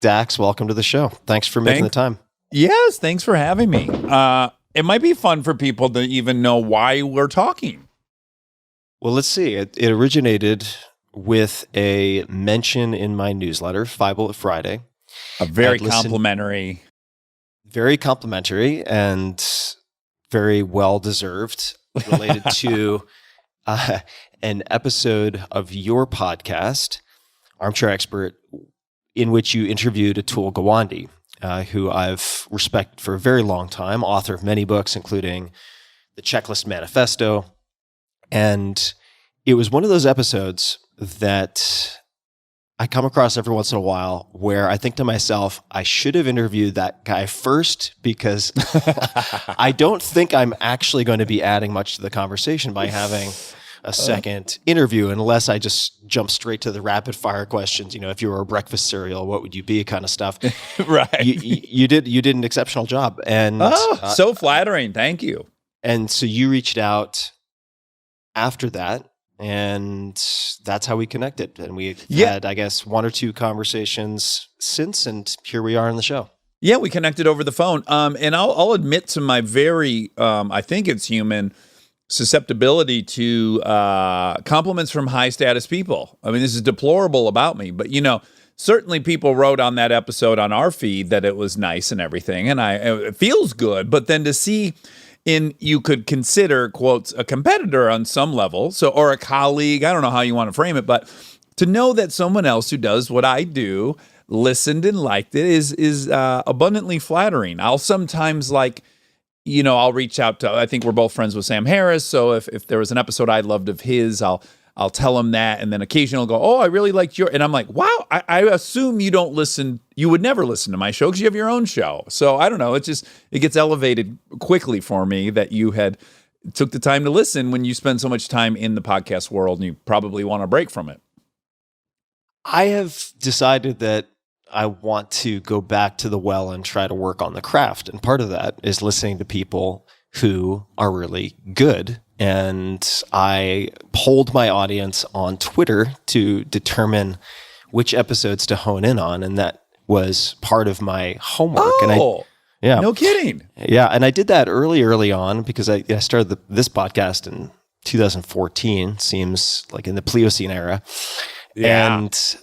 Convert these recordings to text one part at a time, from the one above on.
Dax, welcome to the show. Thanks for making the time. Yes, thanks for having me. It might be fun for people to even know why we're talking. Well, let's see. It originated with a mention in my newsletter, 5 Bullet Friday. A very complimentary. Very complimentary and very well-deserved, related to an episode of your podcast, Armchair Expert, in which you interviewed Atul Gawande, who I've respected for a very long time, author of many books, including The Checklist Manifesto. And it was one of those episodes that I come across every once in a while where I think to myself, I should have interviewed that guy first, because I don't think I'm actually going to be adding much to the conversation by having a second interview, unless I just jump straight to the rapid fire questions. You know, if you were a breakfast cereal, what would you be, kind of stuff. Right. You did an exceptional job. And so flattering. Thank you. And so you reached out after that, and that's how we connected. And we had, I guess, one or two conversations since, and here we are on the show. Yeah, we connected over the phone. And I'll admit to my very, I think it's human, susceptibility to compliments from high status people. I mean, this is deplorable about me, but certainly people wrote on that episode on our feed that it was nice and everything, and it feels good. But then to see, you could consider, quotes, a competitor on some level, or a colleague, I don't know how you want to frame it, but to know that someone else who does what I do listened and liked it is abundantly flattering. I'll sometimes I'll reach out to, I think we're both friends with Sam Harris, so if there was an episode I loved of his, I'll tell him that, and then occasionally I'll go, oh, I really liked and I'm like, wow, I assume you don't listen, you would never listen to my show because you have your own show. So I don't know, it gets elevated quickly for me that you had took the time to listen when you spend so much time in the podcast world, and you probably want a break from it. I have decided that I want to go back to the well and try to work on the craft. And part of that is listening to people who are really good. And I polled my audience on Twitter to determine which episodes to hone in on. And that was part of my homework. Yeah. No kidding. Yeah. And I did that early on, because I started this podcast in 2014, seems like in the Pliocene era. Yeah. And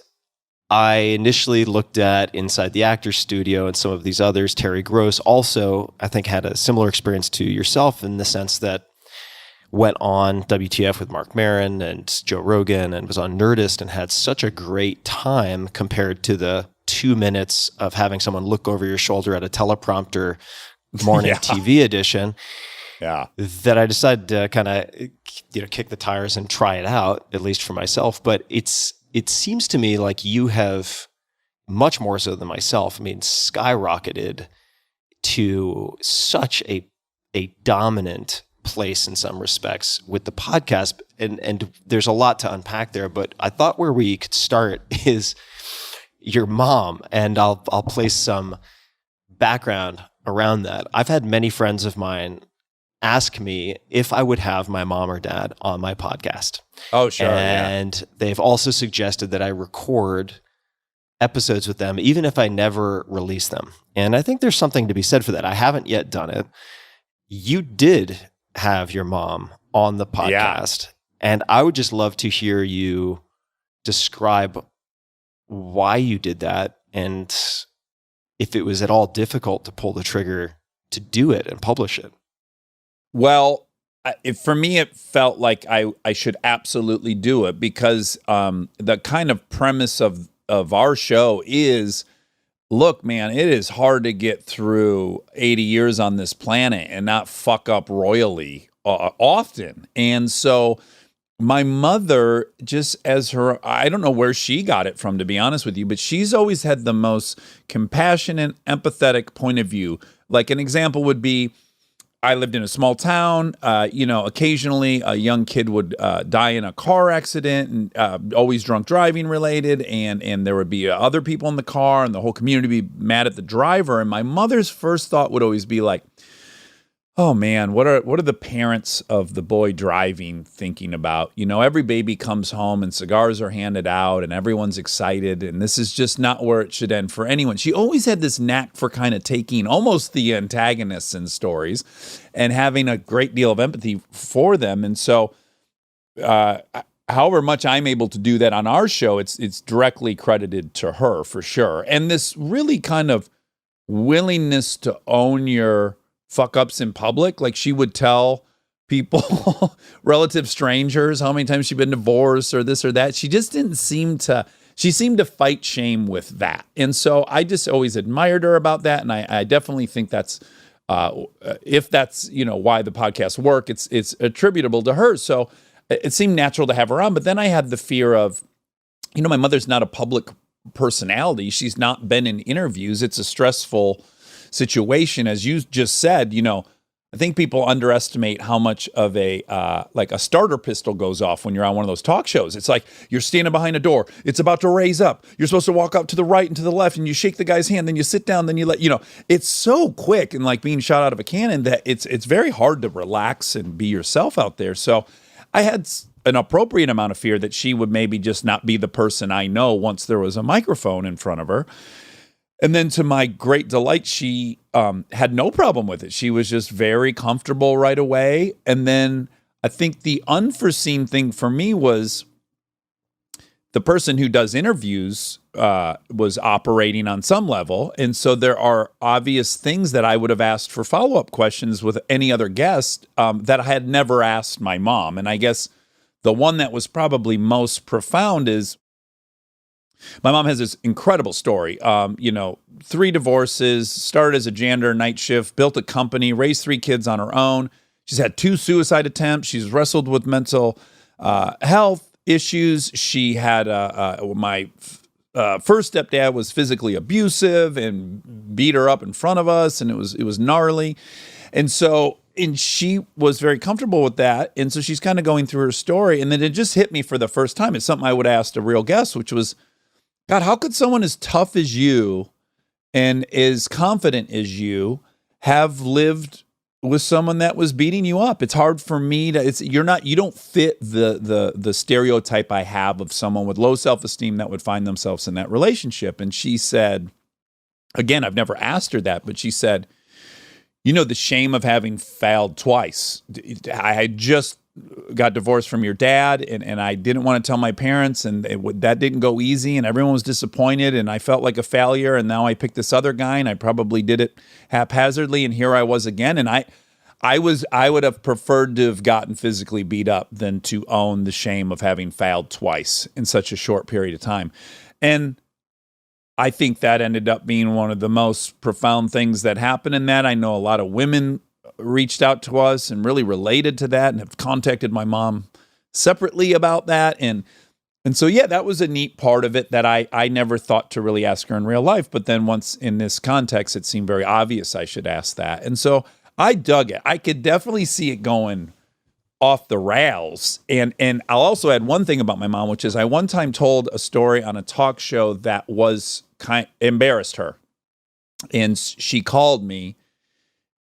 I initially looked at Inside the Actors Studio and some of these others. Terry Gross also, I think, had a similar experience to yourself, in the sense that went on WTF with Mark Maron and Joe Rogan, and was on Nerdist, and had such a great time compared to the 2 minutes of having someone look over your shoulder at a teleprompter morning TV edition. Yeah. That I decided to kind of kick the tires and try it out, at least for myself. But it seems to me like you have, much more so than myself, skyrocketed to such a dominant place in some respects with the podcast. And there's a lot to unpack there, but I thought where we could start is your mom, and I'll place some background around that. I've had many friends of mine ask me if I would have my mom or dad on my podcast. Oh, sure. And they've also suggested that I record episodes with them, even if I never release them. And I think there's something to be said for that. I haven't yet done it. You did have your mom on the podcast. And I would just love to hear you describe why you did that, and if it was at all difficult to pull the trigger to do it and publish it. Well, for me, it felt like I should absolutely do it, because the kind of premise of our show is, look, man, it is hard to get through 80 years on this planet and not fuck up royally often. And so my mother, just as her, I don't know where she got it from, to be honest with you, but she's always had the most compassionate, empathetic point of view. Like, an example would be, I lived in a small town. Occasionally a young kid would die in a car accident, and always drunk driving related. And there would be other people in the car, and the whole community would be mad at the driver. And my mother's first thought would always be like, Oh man, what are the parents of the boy driving thinking about? Every baby comes home and cigars are handed out and everyone's excited, and this is just not where it should end for anyone. She always had this knack for kind of taking almost the antagonists in stories and having a great deal of empathy for them. And so however much I'm able to do that on our show, it's directly credited to her for sure. And this really kind of willingness to own your fuck ups in public. Like, she would tell people, relative strangers, how many times she'd been divorced or this or that. She just didn't seem to, she seemed to fight shame with that. And so I just always admired her about that. And I definitely think that's, if that's, why the podcasts work, it's attributable to her. So it seemed natural to have her on. But then I had the fear of, my mother's not a public personality. She's not been in interviews. It's a stressful situation. As you just said, I think people underestimate how much of a starter pistol goes off when you're on one of those talk shows. It's like you're standing behind a door. It's about to raise up. You're supposed to walk up to the right and to the left, and you shake the guy's hand. Then you sit down. Then you it's so quick and like being shot out of a cannon that it's very hard to relax and be yourself out there. So I had an appropriate amount of fear that she would maybe just not be the person I know once there was a microphone in front of her. And then to my great delight, she had no problem with it. She was just very comfortable right away. And then I think the unforeseen thing for me was the person who does interviews was operating on some level. And so there are obvious things that I would have asked for follow-up questions with any other guest that I had never asked my mom. And I guess the one that was probably most profound is, my mom has this incredible story. 3 divorces, started as a janitor, night shift, built a company, raised 3 kids on her own. She's had 2 suicide attempts. She's wrestled with mental health issues. She had my first stepdad was physically abusive and beat her up in front of us, and it was gnarly. And she was very comfortable with that. And so she's kind of going through her story. And then it just hit me for the first time. It's something I would ask a real guest, which was, God, how could someone as tough as you and as confident as you have lived with someone that was beating you up? It's hard for me to, you don't fit the stereotype I have of someone with low self-esteem that would find themselves in that relationship. And she said, again, I've never asked her that, but she said, the shame of having failed twice. I had just got divorced from your dad, and I didn't want to tell my parents, and that didn't go easy, and everyone was disappointed, and I felt like a failure, and now I picked this other guy, and I probably did it haphazardly, and here I was again, and I would have preferred to have gotten physically beat up than to own the shame of having failed twice in such a short period of time. And I think that ended up being one of the most profound things that happened in that. I know a lot of women reached out to us and really related to that and have contacted my mom separately about that. And so, yeah, that was a neat part of it that I never thought to really ask her in real life. But then once in this context, it seemed very obvious I should ask that. And so I dug it. I could definitely see it going off the rails. And I'll also add one thing about my mom, which is I one time told a story on a talk show that was embarrassed her. And she called me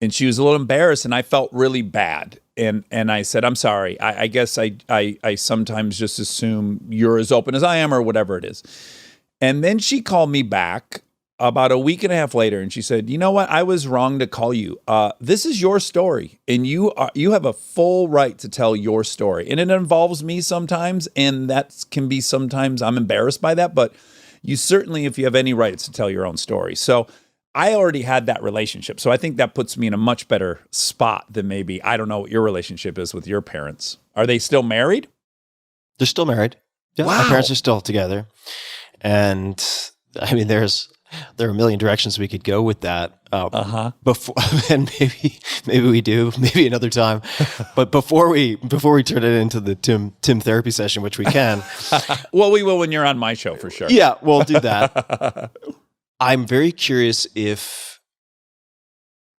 and she was a little embarrassed, and I felt really bad. And I said, I'm sorry. I guess I sometimes just assume you're as open as I am or whatever it is. And then she called me back about a week and a half later, and she said, you know what? I was wrong to call you. This is your story, and you have a full right to tell your story. And it involves me sometimes, and that can be sometimes I'm embarrassed by that, but you certainly, if you have any rights to tell your own story. So I already had that relationship. So I think that puts me in a much better spot than maybe, I don't know what your relationship is with your parents. Are they still married? They're still married. Yeah, wow. My parents are still together. And I mean, there are a million directions we could go with that. Before, and maybe we do, maybe another time. But before we turn it into the Tim therapy session, which we can. Well, we will when you're on my show for sure. Yeah, we'll do that. I'm very curious if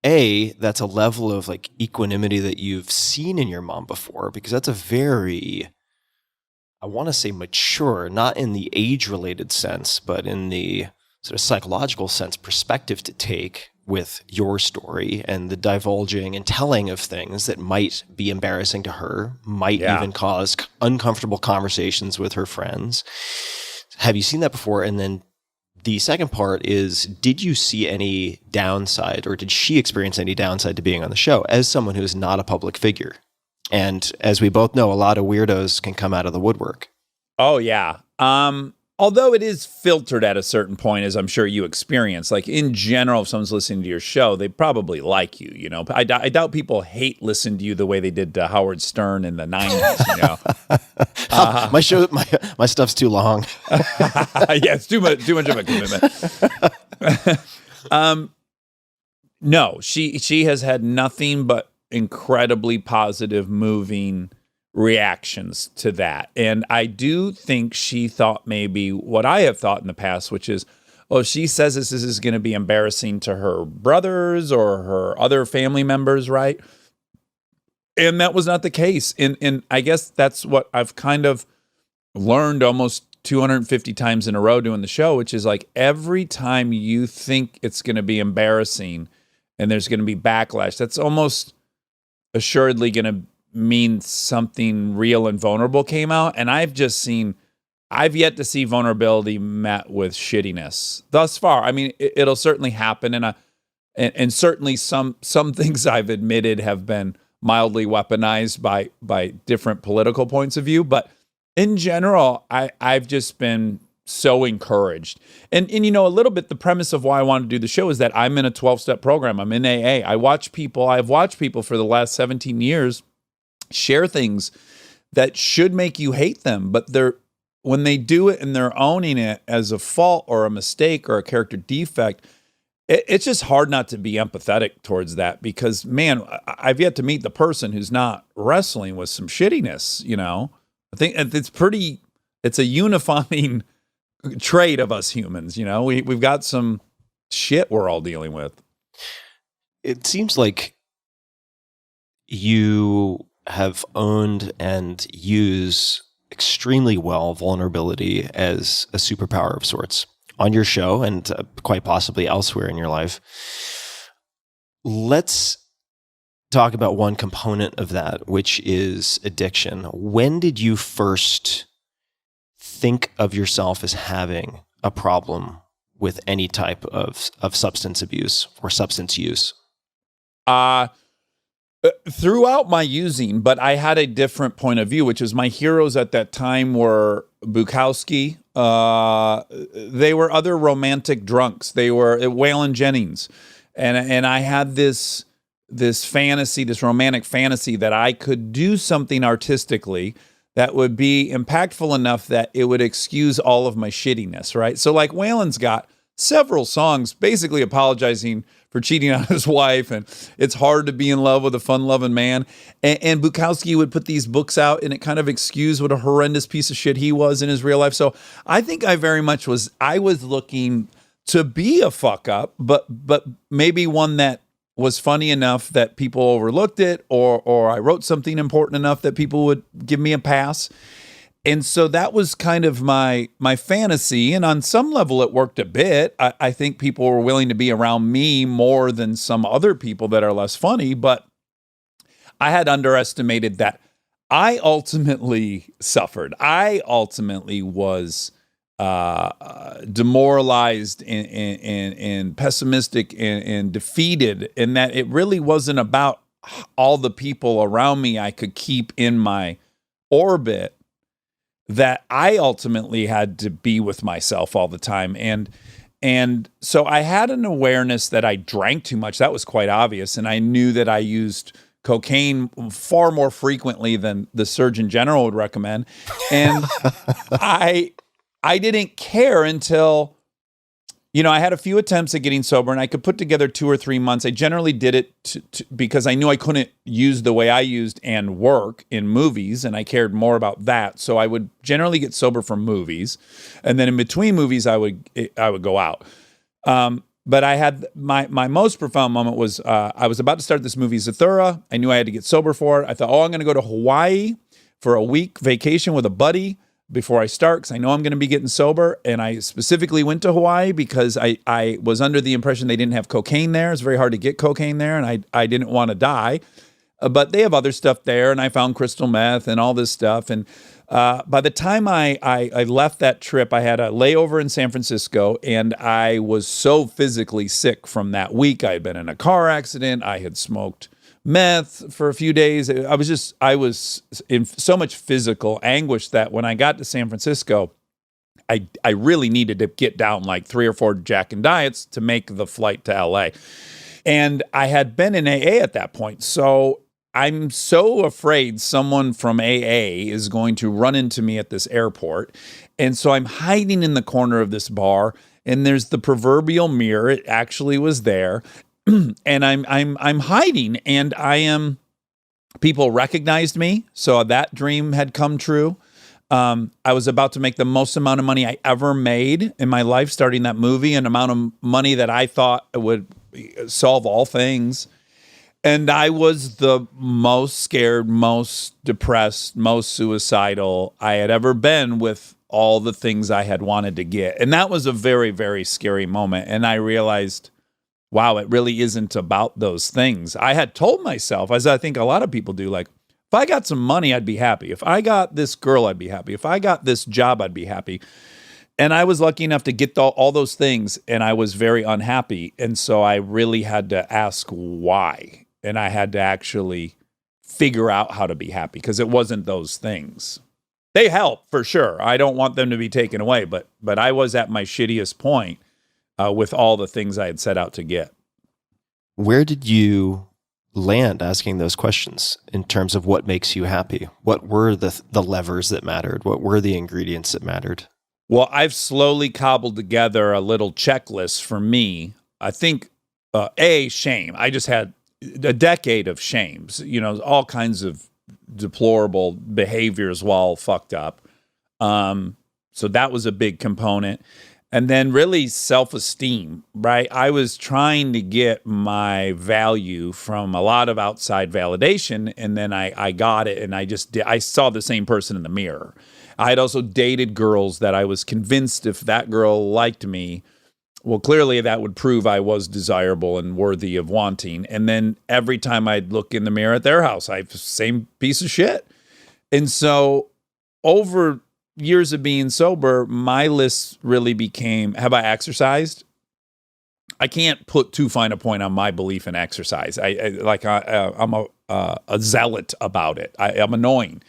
that's a level of like equanimity that you've seen in your mom before, because that's a very, I want to say mature, not in the age-related sense, but in the sort of psychological sense, perspective to take with your story and the divulging and telling of things that might be embarrassing to her, might even cause uncomfortable conversations with her friends. Have you seen that before? And then the second part is, did you see any downside, or did she experience any downside to being on the show as someone who is not a public figure? And as we both know, a lot of weirdos can come out of the woodwork. Oh, yeah. Although it is filtered at a certain point, as I'm sure you experience. Like, in general, if someone's listening to your show, they probably like you, you know. I doubt people hate listening to you the way they did to Howard Stern in the 90s, you know. My stuff's too long. Yeah, it's too much of a commitment. No, she has had nothing but incredibly positive, moving reactions to that. And I do think she thought maybe what I have thought in the past, which is, oh, she says this is going to be embarrassing to her brothers or her other family members, right? And that was not the case. And I guess that's what I've kind of learned almost 250 times in a row doing the show, which is like, every time you think it's going to be embarrassing and there's going to be backlash, that's almost assuredly going to mean something real and vulnerable came out. And I've yet to see vulnerability met with shittiness thus far. I mean, it'll certainly happen. And certainly some things I've admitted have been mildly weaponized by different political points of view. But in general, I've just been so encouraged. And you know, a little bit the premise of why I wanted to do the show is that I'm in a 12-step program. I'm in AA. I've watched people for the last 17 years share things that should make you hate them, but when they do it and they're owning it as a fault or a mistake or a character defect, it's just hard not to be empathetic towards that, because, man, I've yet to meet the person who's not wrestling with some shittiness, you know? I think it's a unifying trait of us humans, you know? We've got some shit we're all dealing with. It seems like you have owned and use extremely well vulnerability as a superpower of sorts on your show and quite possibly elsewhere in your life. Let's talk about one component of that, which is addiction. When did you first think of yourself as having a problem with any type of substance abuse or substance use? Throughout my using, but I had a different point of view, which is my heroes at that time were Bukowski. They were other romantic drunks. They were Waylon Jennings. And I had this fantasy, this romantic fantasy that I could do something artistically that would be impactful enough that it would excuse all of my shittiness, right? So like Waylon's got several songs basically apologizing for cheating on his wife, and it's hard to be in love with a fun-loving man. And Bukowski would put these books out, and it kind of excused what a horrendous piece of shit he was in his real life. So I think I was looking to be a fuck up, but maybe one that was funny enough that people overlooked it, or I wrote something important enough that people would give me a pass. And so that was kind of my fantasy. And on some level, it worked a bit. I think people were willing to be around me more than some other people that are less funny. But I had underestimated that I ultimately suffered. I ultimately was demoralized and pessimistic and defeated, and that it really wasn't about all the people around me I could keep in my orbit, that I ultimately had to be with myself all the time. And so I had an awareness that I drank too much. That was quite obvious. And I knew that I used cocaine far more frequently than the Surgeon General would recommend. And I didn't care until, I had a few attempts at getting sober, and I could put together 2 or 3 months. I generally did it because I knew I couldn't use the way I used and work in movies, and I cared more about that. So I would generally get sober from movies, and then in between movies, I would go out. But I had my most profound moment was I was about to start this movie Zathura. I knew I had to get sober for it. I thought, I'm going to go to Hawaii for a week vacation with a buddy. before I start because I know I'm going to be getting sober. And I specifically went to Hawaii because I was under the impression they didn't have cocaine there. It's very hard to get cocaine there, and I didn't want to die. But they have other stuff there, and I found crystal meth and all this stuff. And by the time I left that trip, I had a layover in San Francisco, and I was so physically sick from that week. I had been in a car accident. I had smoked meth for a few days. I was in so much physical anguish that when I got to San Francisco, I really needed to get down like 3 or 4 Jack and Diets to make the flight to LA. And I had been in AA at that point. So I'm so afraid someone from AA is going to run into me at this airport. And so I'm hiding in the corner of this bar, and there's the proverbial mirror. It actually was there. And I'm hiding, and people recognized me. So that dream had come true. I was about to make the most amount of money I ever made in my life, starting that movie, an amount of money that I thought would solve all things. And I was the most scared, most depressed, most suicidal I had ever been with all the things I had wanted to get. And that was a very, very scary moment. And I realized, wow, it really isn't about those things. I had told myself, as I think a lot of people do, like, if I got some money, I'd be happy. If I got this girl, I'd be happy. If I got this job, I'd be happy. And I was lucky enough to get all those things, and I was very unhappy. And so I really had to ask why. And I had to actually figure out how to be happy because it wasn't those things. They help for sure. I don't want them to be taken away, but I was at my shittiest point with all the things I had set out to get. Where did you land asking those questions in terms of what makes you happy? What were the levers that mattered? What were the ingredients that mattered? Well, I've slowly cobbled together a little checklist for me. I think, shame. I just had a decade of shames, all kinds of deplorable behaviors while fucked up. So that was a big component. And then really self-esteem, right? I was trying to get my value from a lot of outside validation, and then I got it, and I saw the same person in the mirror. I had also dated girls that I was convinced if that girl liked me, well, clearly that would prove I was desirable and worthy of wanting. And then every time I'd look in the mirror at their house, same piece of shit. And so over years of being sober, my list really became, have I exercised? I can't put too fine a point on my belief in exercise. I'm a zealot about it. I'm annoying.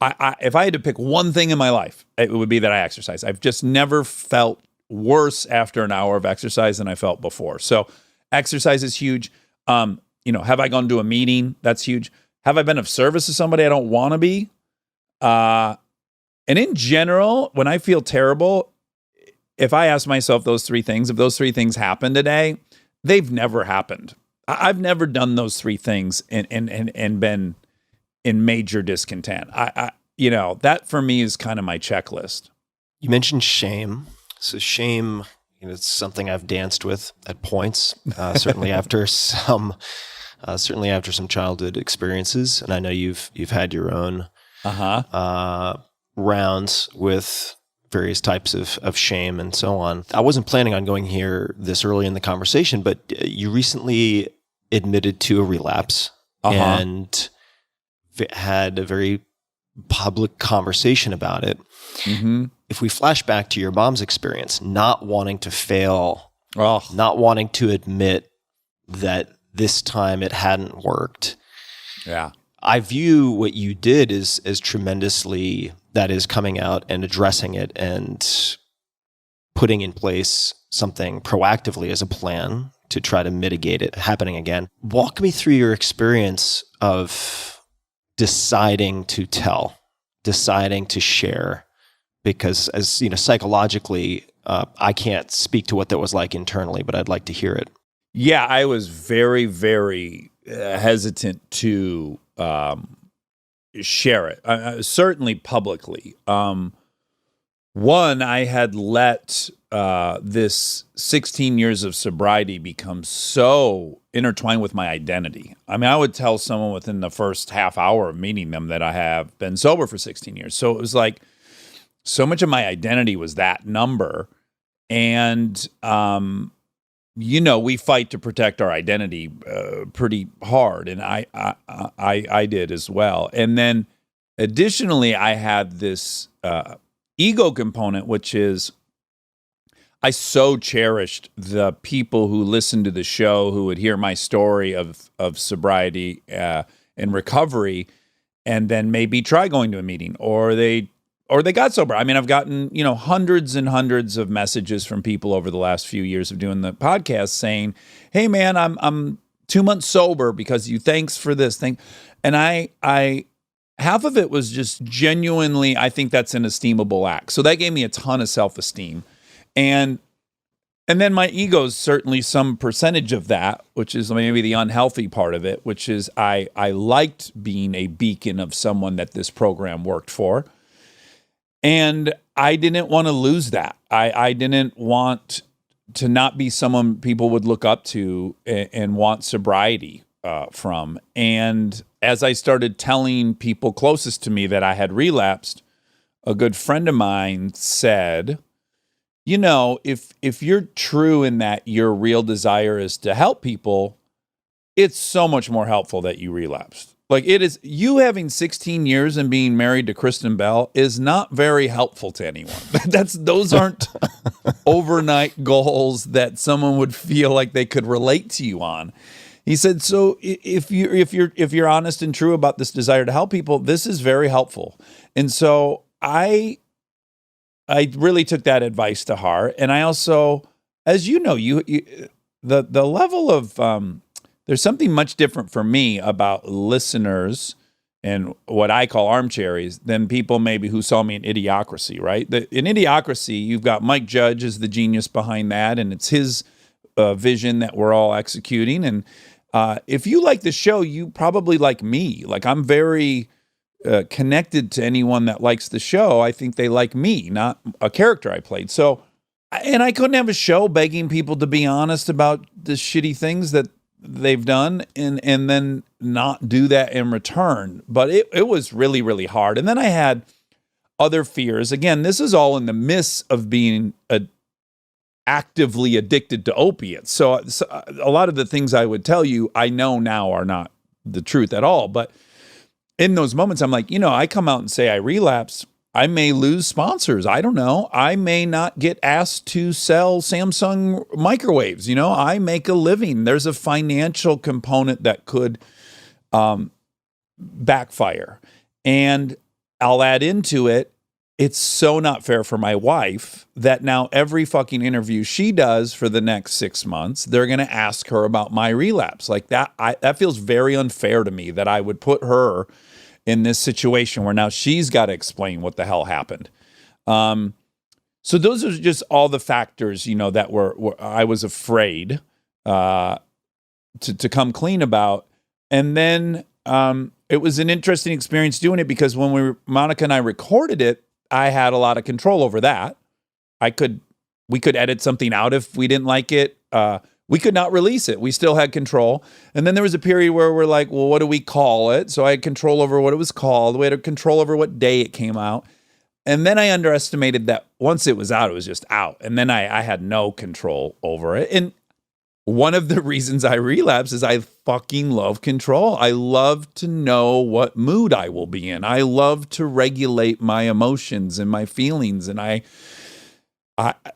If I had to pick one thing in my life, it would be that I exercise. I've just never felt worse after an hour of exercise than I felt before. So exercise is huge. Have I gone to a meeting? That's huge. Have I been of service to somebody I don't want to be? And in general, when I feel terrible, if I ask myself those 3 things, if those 3 things happen today, they've never happened. I've never done those 3 things and been in major discontent. That for me is kind of my checklist. You mentioned shame. So shame, it's something I've danced with at points, certainly after some childhood experiences. And I know you've had your own rounds with various types of shame and so on. I wasn't planning on going here this early in the conversation, but you recently admitted to a relapse and had a very public conversation about it. Mm-hmm. If we flash back to your mom's experience, not wanting to fail, not wanting to admit that this time it hadn't worked. Yeah. I view what you did as tremendously, that is coming out and addressing it and putting in place something proactively as a plan to try to mitigate it happening again. Walk me through your experience of deciding to tell, deciding to share, because as psychologically, I can't speak to what that was like internally, but I'd like to hear it. Yeah, I was very, very hesitant to share it, certainly publicly. One, I had let this 16 years of sobriety become so intertwined with my identity. I mean, I would tell someone within the first half hour of meeting them that I have been sober for 16 years. So it was like so much of my identity was that number. And, we fight to protect our identity pretty hard. And I did as well. And then additionally, I had this ego component, which is I so cherished the people who listened to the show, who would hear my story of sobriety and recovery, and then maybe try going to a meeting, or they got sober. I mean, I've gotten, hundreds and hundreds of messages from people over the last few years of doing the podcast saying, "Hey man, I'm 2 months sober because you, thanks for this thing." And I half of it was just genuinely, I think that's an esteemable act. So that gave me a ton of self-esteem. And then my ego is certainly some percentage of that, which is maybe the unhealthy part of it, which is I liked being a beacon of someone that this program worked for. And I didn't want to lose that. I didn't want to not be someone people would look up to and want sobriety from. And as I started telling people closest to me that I had relapsed, a good friend of mine said, if you're true in that your real desire is to help people, it's so much more helpful that you relapsed. Like, it is, you having 16 years and being married to Kristen Bell is not very helpful to anyone. Those aren't overnight goals that someone would feel like they could relate to you on. He said, so if you're honest and true about this desire to help people, this is very helpful. And so I really took that advice to heart. And I also, as you know, the level of there's something much different for me about listeners and what I call armcharies than people maybe who saw me in Idiocracy, right? In Idiocracy, you've got Mike Judge as the genius behind that, and it's his vision that we're all executing. And if you like the show, you probably like me. Like, I'm very connected to anyone that likes the show. I think they like me, not a character I played. So, and I couldn't have a show begging people to be honest about the shitty things that they've done and then not do that in return. But it was really, really hard. And then I had other fears. Again, this is all in the midst of being actively addicted to opiates. So a lot of the things I would tell you, I know now are not the truth at all. But in those moments, I'm like, I come out and say I relapse. I may lose sponsors. I don't know. I may not get asked to sell Samsung microwaves. I make a living. There's a financial component that could backfire. And I'll add into it, it's so not fair for my wife that now every fucking interview she does for the next 6 months, they're going to ask her about my relapse. Like that, that feels very unfair to me that I would put her in this situation where now she's got to explain what the hell happened. So those are just all the factors, that were I was afraid to come clean about. And then it was an interesting experience doing it because when Monica and I recorded it, I had a lot of control over that. We could edit something out if we didn't like it. We could not release it. We still had control. And then there was a period where we're like, well, what do we call it? So I had control over what it was called. We had control over what day it came out. And then I underestimated that once it was out, it was just out. And then I had no control over it. And one of the reasons I relapse is I fucking love control. I love to know what mood I will be in. I love to regulate my emotions and my feelings. And I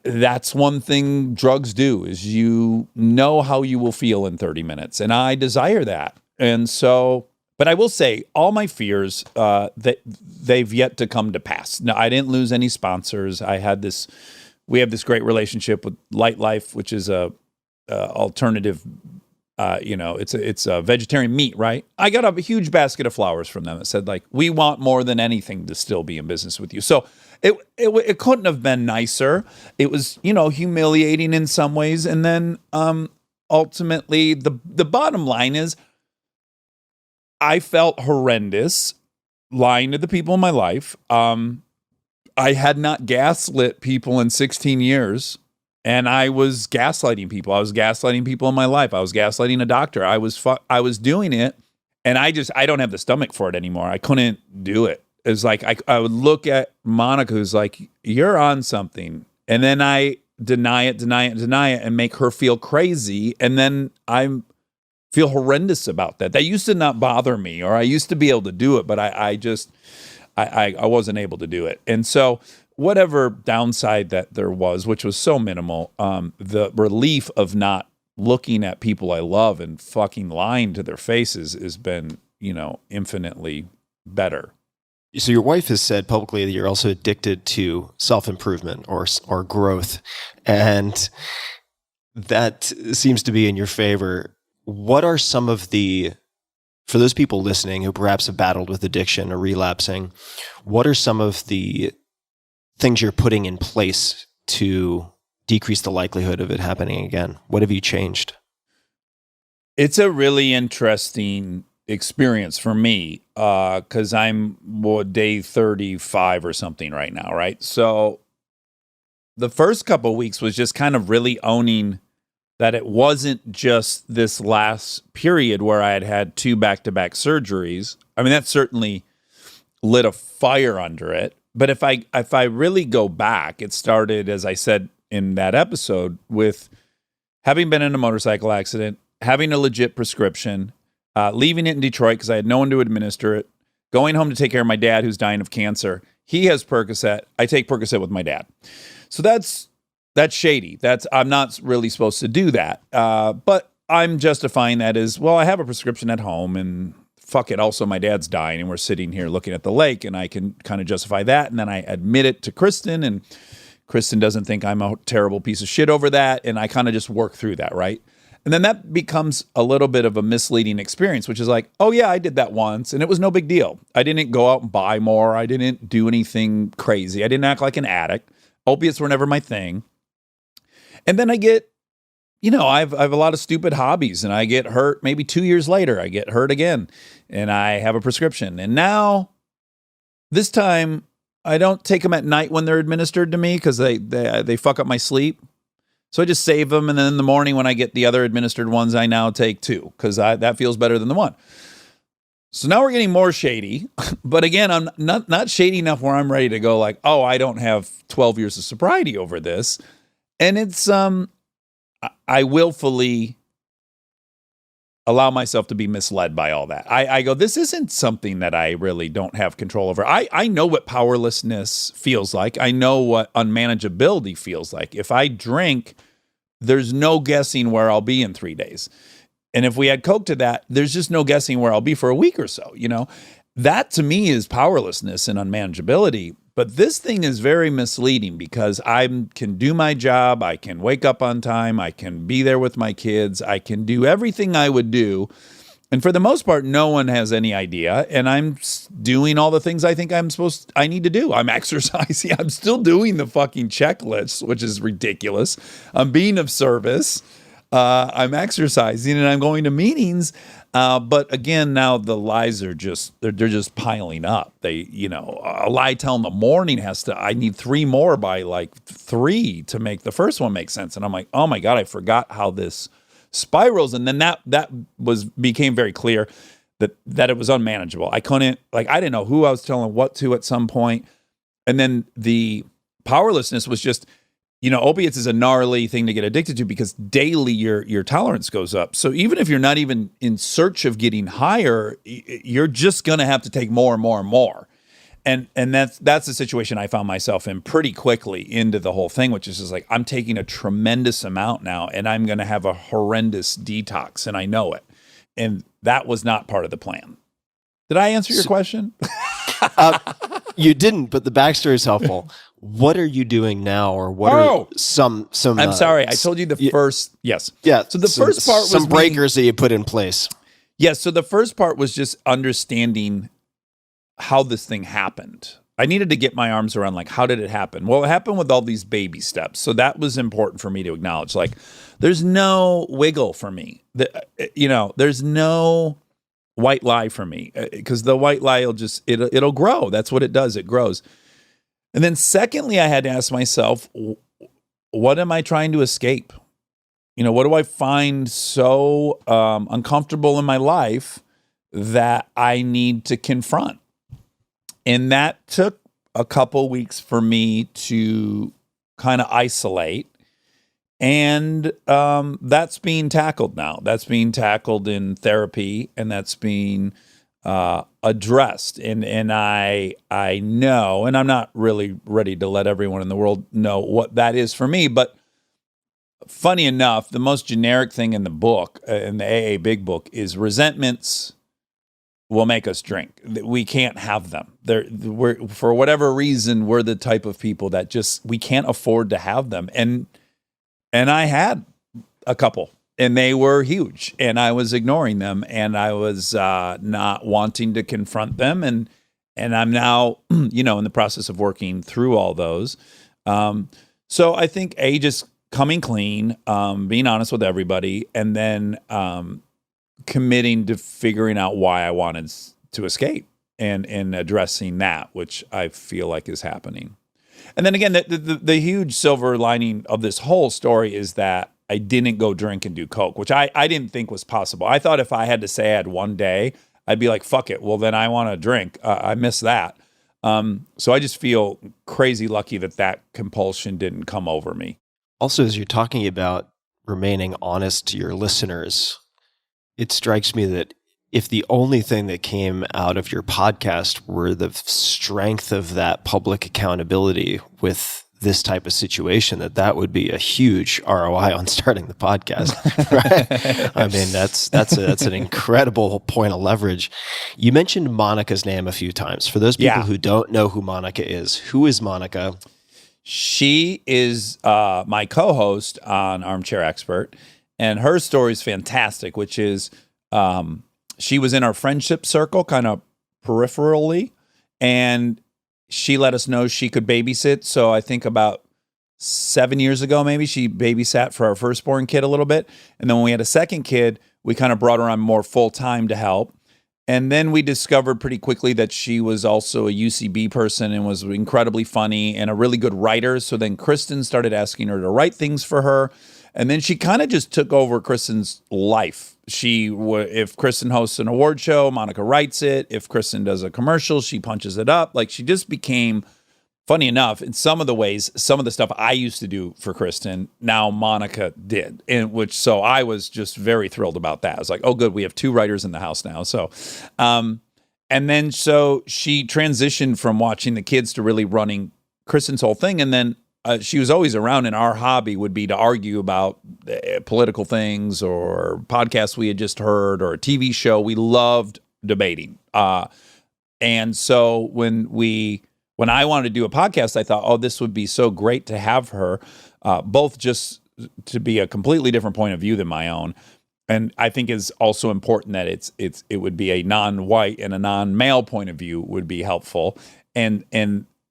that's one thing drugs do, is you know how you will feel in 30 minutes. And I desire that. And so, but I will say all my fears, that they've yet to come to pass. No, I didn't lose any sponsors. We have this great relationship with Light Life, which is a alternative, it's a vegetarian meat, right? I got a huge basket of flowers from them that said, like, we want more than anything to still be in business with you. So it couldn't have been nicer. It was, humiliating in some ways. And then ultimately the bottom line is I felt horrendous lying to the people in my life. I had not gaslit people in 16 years. And I was gaslighting people. I was gaslighting people in my life. I was gaslighting a doctor. I was doing it, and I don't have the stomach for it anymore. I couldn't do it. is like, I would look at Monica, who's like, you're on something. And then I deny it, and make her feel crazy. And then I feel horrendous about that. That used to not bother me, or I used to be able to do it, but I wasn't able to do it. And so whatever downside that there was, which was so minimal, the relief of not looking at people I love and fucking lying to their faces has been, infinitely better. So your wife has said publicly that you're also addicted to self-improvement or growth, and that seems to be in your favor. What are some of for those people listening who perhaps have battled with addiction or relapsing, what are some of the things you're putting in place to decrease the likelihood of it happening again? What have you changed? It's a really interesting experience for me because I'm day 35 or something right now, right? So the first couple of weeks was just kind of really owning that it wasn't just this last period where I had 2 back-to-back surgeries. I mean, that certainly lit a fire under it. But if I really go back, it started, as I said in that episode, with having been in a motorcycle accident, having a legit prescription, leaving it in Detroit because I had no one to administer it, going home to take care of my dad who's dying of cancer. He has Percocet. I take Percocet with my dad. So that's shady. I'm not really supposed to do that. But I'm justifying that as, well, I have a prescription at home and fuck it. Also, my dad's dying and we're sitting here looking at the lake and I can kind of justify that. And then I admit it to Kristen and Kristen doesn't think I'm a terrible piece of shit over that. And I kind of just work through that, right? And then that becomes a little bit of a misleading experience, which is like, oh yeah, I did that once and it was no big deal. I didn't go out and buy more. I didn't do anything crazy. I didn't act like an addict. Opiates were never my thing. And then I get, I have a lot of stupid hobbies and I get hurt. Maybe 2 years later, I get hurt again and I have a prescription. And now this time I don't take them at night when they're administered to me because they fuck up my sleep. So I just save them. And then in the morning when I get the other administered ones, I now take 2 because that feels better than the one. So now we're getting more shady. But again, I'm not shady enough where I'm ready to go like, oh, I don't have 12 years of sobriety over this. And it's, I willfully allow myself to be misled by all that. I go, this isn't something that I really don't have control over. I know what powerlessness feels like. I know what unmanageability feels like. If I drink, there's no guessing where I'll be in 3 days. And if we add Coke to that, there's just no guessing where I'll be for a week or so, That to me is powerlessness and unmanageability. But this thing is very misleading because I can do my job. I can wake up on time. I can be there with my kids. I can do everything I would do. And for the most part, no one has any idea. And I'm doing all the things I think I need to do. I'm exercising. I'm still doing the fucking checklists, which is ridiculous. I'm being of service. I'm exercising and I'm going to meetings. But again, now the lies are they're just piling up. They, a lie tell in the morning I need 3 more by like 3 to make the first one make sense. And I'm like, oh my God, I forgot how this spirals. And then that became very clear that it was unmanageable. I didn't know who I was telling what to at some point. And then the powerlessness was just, opiates is a gnarly thing to get addicted to because daily your tolerance goes up. So even if you're not even in search of getting higher, you're just going to have to take more and more and more. And that's the situation I found myself in pretty quickly into the whole thing, which is just like, I'm taking a tremendous amount now and I'm going to have a horrendous detox and I know it. And that was not part of the plan. Did I answer your question? You didn't, but the backstory is helpful. What are you doing now, or what are some? I'm sorry, I told you the first. Yes, yeah. So the first part was some breakers that you put in place. Yes. So the first part was just understanding how this thing happened. I needed to get my arms around like, how did it happen? Well, it happened with all these baby steps. So that was important for me to acknowledge. Like, there's no wiggle for me. There's no white lie for me because the white lie it'll grow. That's what it does. It grows. And then secondly, I had to ask myself, what am I trying to escape? What do I find so uncomfortable in my life that I need to confront? And that took a couple weeks for me to kind of isolate. And that's being tackled now. That's being tackled in therapy, and that's being addressed. And I know, and I'm not really ready to let everyone in the world know what that is for me, but funny enough, the most generic thing in the book, in the AA Big Book, is resentments will make us drink. We can't have them. We're, for whatever reason, we're the type of people that just, we can't afford to have them. And I had a couple, and they were huge, and I was ignoring them, and I was not wanting to confront them. And I'm now, in the process of working through all those. So I think just coming clean, being honest with everybody, and then committing to figuring out why I wanted to escape and addressing that, which I feel like is happening. And then again, the huge silver lining of this whole story is that I didn't go drink and do coke, which I didn't think was possible. I thought if I had to say I had one day, I'd be like, fuck it. Well, then I want to drink. I miss that. So I just feel crazy lucky that compulsion didn't come over me. Also, as you're talking about remaining honest to your listeners, it strikes me that if the only thing that came out of your podcast were the strength of that public accountability with this type of situation, that would be a huge ROI on starting the podcast. Right? I mean, that's an incredible point of leverage. You mentioned Monica's name a few times. For those people who don't know who Monica is, who is Monica? She is my co-host on Armchair Expert, and her story is fantastic, which is she was in our friendship circle, kind of peripherally, and she let us know she could babysit. So I think about 7 years ago, maybe, she babysat for our firstborn kid a little bit. And then when we had a second kid, we kind of brought her on more full-time to help. And then we discovered pretty quickly that she was also a UCB person and was incredibly funny and a really good writer. So then Kristen started asking her to write things for her. And then she kind of just took over Kristen's life. If Kristen hosts an award show, Monica writes it. If Kristen does a commercial, she punches it up. Like, she just became, funny enough, in some of the ways, some of the stuff I used to do for Kristen, now Monica did. So I was just very thrilled about that. I was like, oh, good, we have two writers in the house now. So, and then so she transitioned from watching the kids to really running Kristen's whole thing. And then she was always around, and our hobby would be to argue about political things or podcasts we had just heard or a TV show. We loved debating. And so when I wanted to do a podcast, I thought, oh, this would be so great to have her, both just to be a completely different point of view than my own. And I think it's also important that it would be a non-white and a non-male point of view would be helpful. And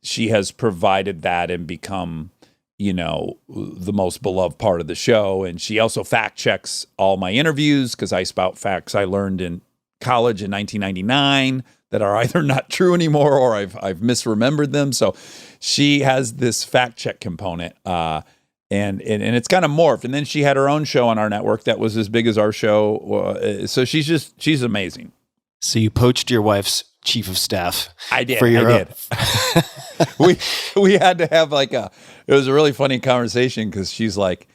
she has provided that and become, the most beloved part of the show. And she also fact checks all my interviews because I spout facts I learned in college in 1999 that are either not true anymore or I've misremembered them. So she has this fact check component, and it's kind of morphed. And then she had her own show on our network that was as big as our show. So she's amazing. So you poached your wife's chief of staff. I did. I did. we had to have it was a really funny conversation because she's like,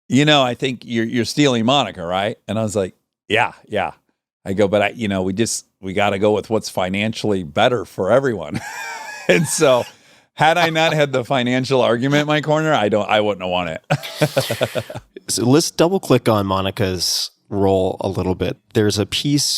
I think you're stealing Monica, right? And I was like, yeah. I go, but we got to go with what's financially better for everyone. And so had I not had the financial argument in my corner, I wouldn't have won it. So let's double click on Monica's role a little bit. There's a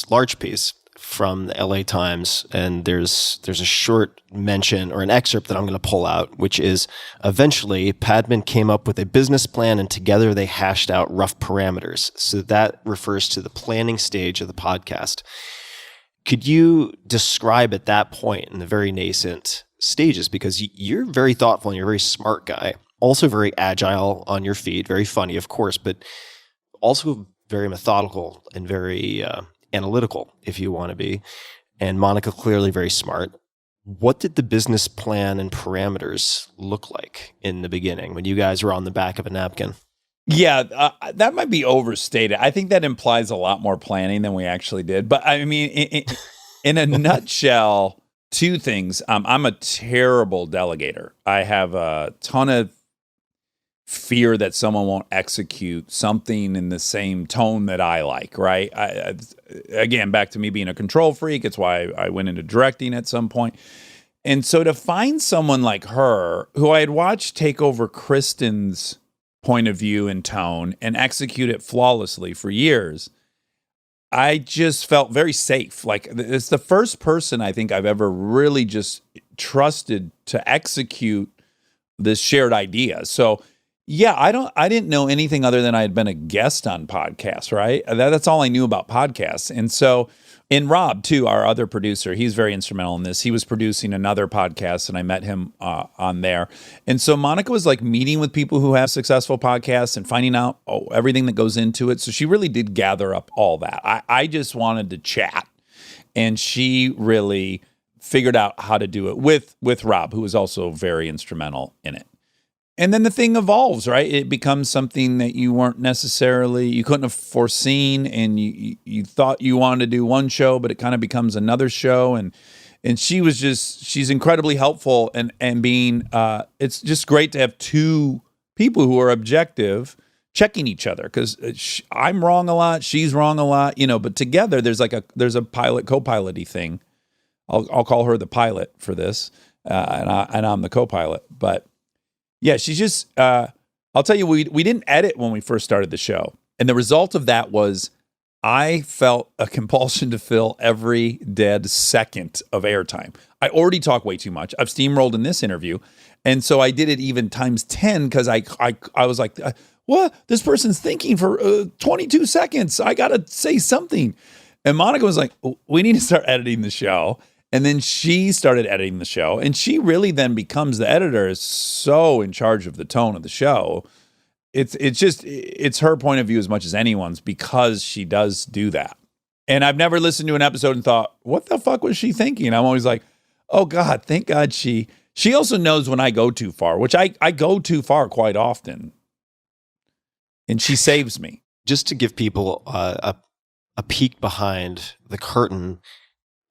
large piece from the LA Times, and there's a short mention or an excerpt that I'm going to pull out, which is eventually Padman came up with a business plan and together they hashed out rough parameters. So that refers to the planning stage of the podcast. Could you describe at that point in the very nascent stages, because you're very thoughtful and you're a very smart guy, also very agile on your feet, very funny, of course, but also very methodical and very analytical, if you want to be. And Monica clearly very smart. What did the business plan and parameters look like in the beginning when you guys were on the back of a napkin? Yeah, that might be overstated. I think that implies a lot more planning than we actually did. But I mean, in a nutshell, Two things. I'm a terrible delegator. I have a ton of fear that someone won't execute something in the same tone that I like, right? Again, back to me being a control freak. It's why I went into directing at some point. And so to find someone like her, who I had watched take over Kristen's point of view and tone and execute it flawlessly for years, I just felt very safe. Like, it's the first person I think I've ever really just trusted to execute this shared idea. So yeah, I didn't know anything other than I had been a guest on podcasts, right? That's all I knew about podcasts. And so, and Rob too, our other producer, he's very instrumental in this. He was producing another podcast and I met him on there. And so Monica was like meeting with people who have successful podcasts and finding out everything that goes into it. So she really did gather up all that. I just wanted to chat, and she really figured out how to do it with Rob, who was also very instrumental in it. And then the thing evolves, right? It becomes something that you couldn't have foreseen, and you thought you wanted to do one show, but it kind of becomes another show. And she's incredibly helpful, and being, it's just great to have two people who are objective checking each other, because I'm wrong a lot, she's wrong a lot, but together there's a pilot co-pilot-y thing. I'll call her the pilot for this, and I'm the co-pilot, but yeah, she's just, I'll tell you, we didn't edit when we first started the show. And the result of that was I felt a compulsion to fill every dead second of airtime. I already talk way too much. I've steamrolled in this interview. And so I did it even times 10, because I was like, what? This person's thinking for 22 seconds. I got to say something. And Monica was like, we need to start editing the show. And then she started editing the show, and she really then becomes the editor, is so in charge of the tone of the show. It's her point of view as much as anyone's, because she does do that. And I've never listened to an episode and thought, what the fuck was she thinking? I'm always like, oh God, thank God she also knows when I go too far, which I go too far quite often. And she saves me. Just to give people a peek behind the curtain,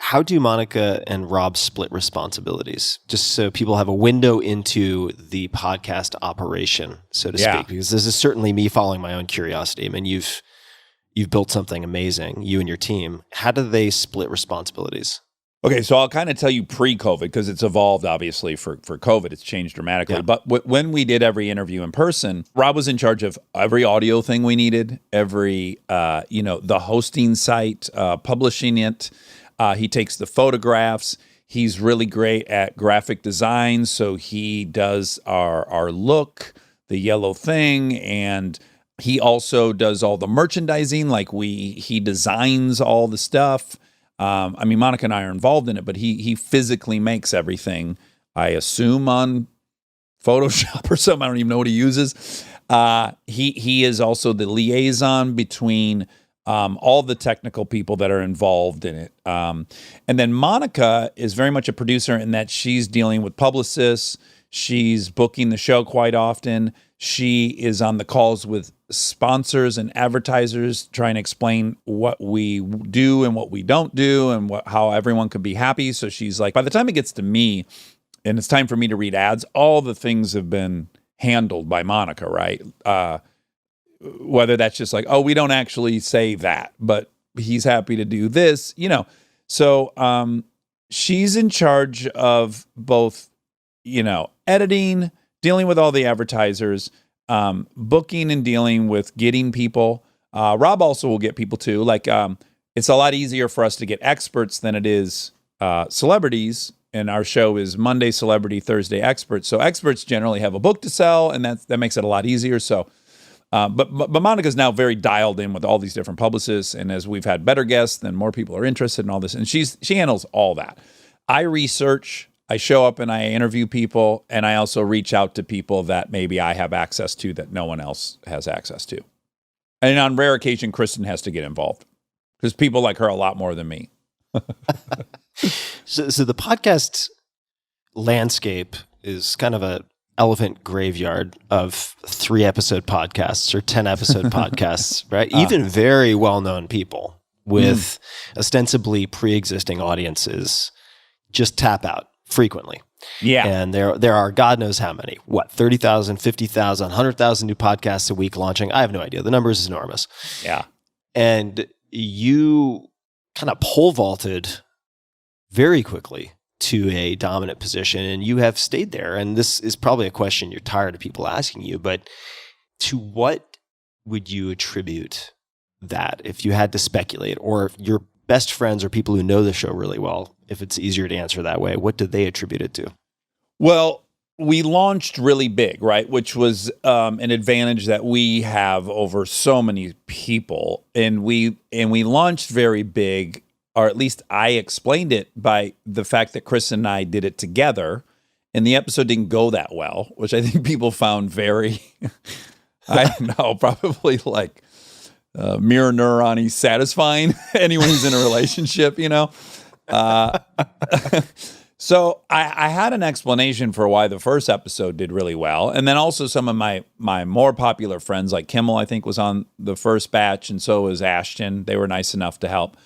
how do Monica and Rob split responsibilities? Just so people have a window into the podcast operation, so to speak, because this is certainly me following my own curiosity. I mean, you've built something amazing, you and your team. How do they split responsibilities? Okay, so I'll kind of tell you pre-COVID, because it's evolved, obviously, for COVID. It's changed dramatically. Yeah. But when we did every interview in person, Rob was in charge of every audio thing we needed, every, the hosting site, publishing it. He takes the photographs. He's really great at graphic design, so he does our look, the yellow thing, and he also does all the merchandising. Like he designs all the stuff. Monica and I are involved in it, but he physically makes everything, I assume, on Photoshop or something. I don't even know what he uses. He is also the liaison between all the technical people that are involved in it. And then Monica is very much a producer in that she's dealing with publicists. She's booking the show quite often. She is on the calls with sponsors and advertisers, trying to explain what we do and what we don't do, and how everyone could be happy. So she's like, by the time it gets to me and it's time for me to read ads, all the things have been handled by Monica, right? Whether that's just like, oh, we don't actually say that, but he's happy to do this, So she's in charge of both, editing, dealing with all the advertisers, booking and dealing with getting people. Rob also will get people too. Like, it's a lot easier for us to get experts than it is celebrities. And our show is Monday Celebrity, Thursday Expert. So experts generally have a book to sell, and that makes it a lot easier. So, but Monica's now very dialed in with all these different publicists, and as we've had better guests, then more people are interested in all this, and she handles all that. I research, I show up and I interview people, and I also reach out to people that maybe I have access to that no one else has access to. And on rare occasion, Kristen has to get involved, because people like her a lot more than me. So the podcast landscape is kind of a elephant graveyard of 3-episode podcasts or 10-episode podcasts, right? Even very well-known people with ostensibly pre-existing audiences just tap out frequently. Yeah. And there are God knows how many, 30,000, 50,000, 100,000 new podcasts a week launching. I have no idea. The number is enormous. Yeah. And you kind of pole vaulted very quickly to a dominant position, and you have stayed there. And this is probably a question you're tired of people asking you, but to what would you attribute that if you had to speculate, or if your best friends or people who know the show really well, if it's easier to answer that way, what do they attribute it to? Well, we launched really big, right? Which was an advantage that we have over so many people. And we launched very big, or at least I explained it by the fact that Chris and I did it together. And the episode didn't go that well, which I think people found very, I don't know, probably like mirror neuron-y satisfying. Anyone who's in a relationship, you know? So I had an explanation for why the first episode did really well. And then also some of my more popular friends, like Kimmel, I think, was on the first batch, and so was Ashton. They were nice enough to help.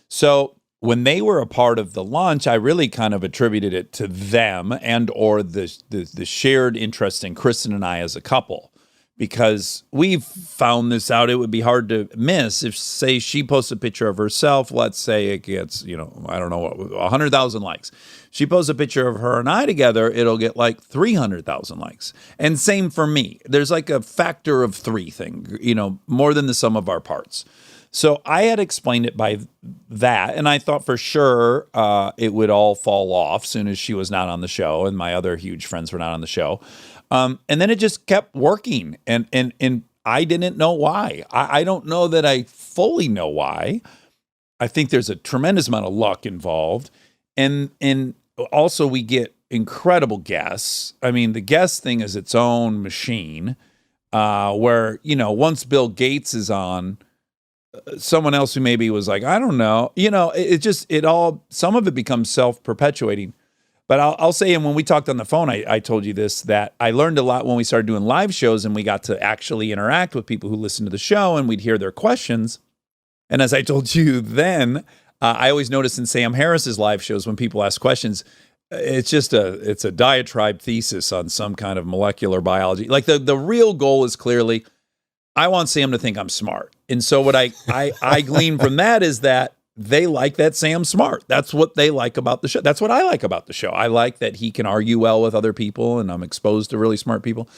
So when they were a part of the launch, I really kind of attributed it to them and or the shared interest in Kristen and I as a couple. Because we've found this out, it would be hard to miss if, say, she posts a picture of herself. Let's say it gets, I don't know, 100,000 likes. She posts a picture of her and I together, it'll get like 300,000 likes. And same for me. There's like a factor of 3 thing, more than the sum of our parts. So I had explained it by that, and I thought for sure it would all fall off soon as she was not on the show and my other huge friends were not on the show. And then it just kept working, and I didn't know why. I don't know that I fully know why. I think there's a tremendous amount of luck involved, and also we get incredible guests. I mean, the guest thing is its own machine, where once Bill Gates is on, someone else who maybe was like, I don't know, some of it becomes self-perpetuating. But I'll say, and when we talked on the phone, I told you this, that I learned a lot when we started doing live shows and we got to actually interact with people who listened to the show and we'd hear their questions. And as I told you then, I always notice in Sam Harris's live shows when people ask questions, it's a diatribe thesis on some kind of molecular biology. Like the real goal is clearly, I want Sam to think I'm smart. And so what I glean from that is that they like that Sam's smart. That's what they like about the show. That's what I like about the show. I like that he can argue well with other people, and I'm exposed to really smart people.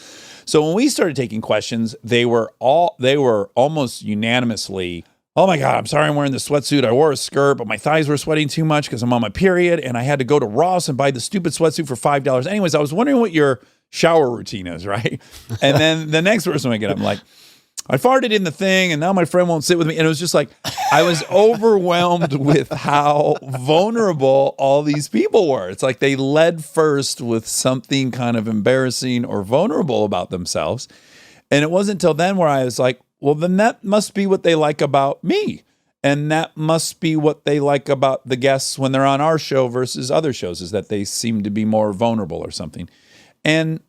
So when we started taking questions, they were almost unanimously, oh my God, I'm sorry I'm wearing this sweatsuit. I wore a skirt, but my thighs were sweating too much because I'm on my period, and I had to go to Ross and buy the stupid sweatsuit for $5. Anyways, I was wondering what your shower routine is, right? And then the next person I get up, I'm like, I farted in the thing, and now my friend won't sit with me. And it was just like, I was overwhelmed with how vulnerable all these people were. It's like they led first with something kind of embarrassing or vulnerable about themselves. And it wasn't until then where I was like, well, then that must be what they like about me. And that must be what they like about the guests when they're on our show versus other shows, is that they seem to be more vulnerable or something. And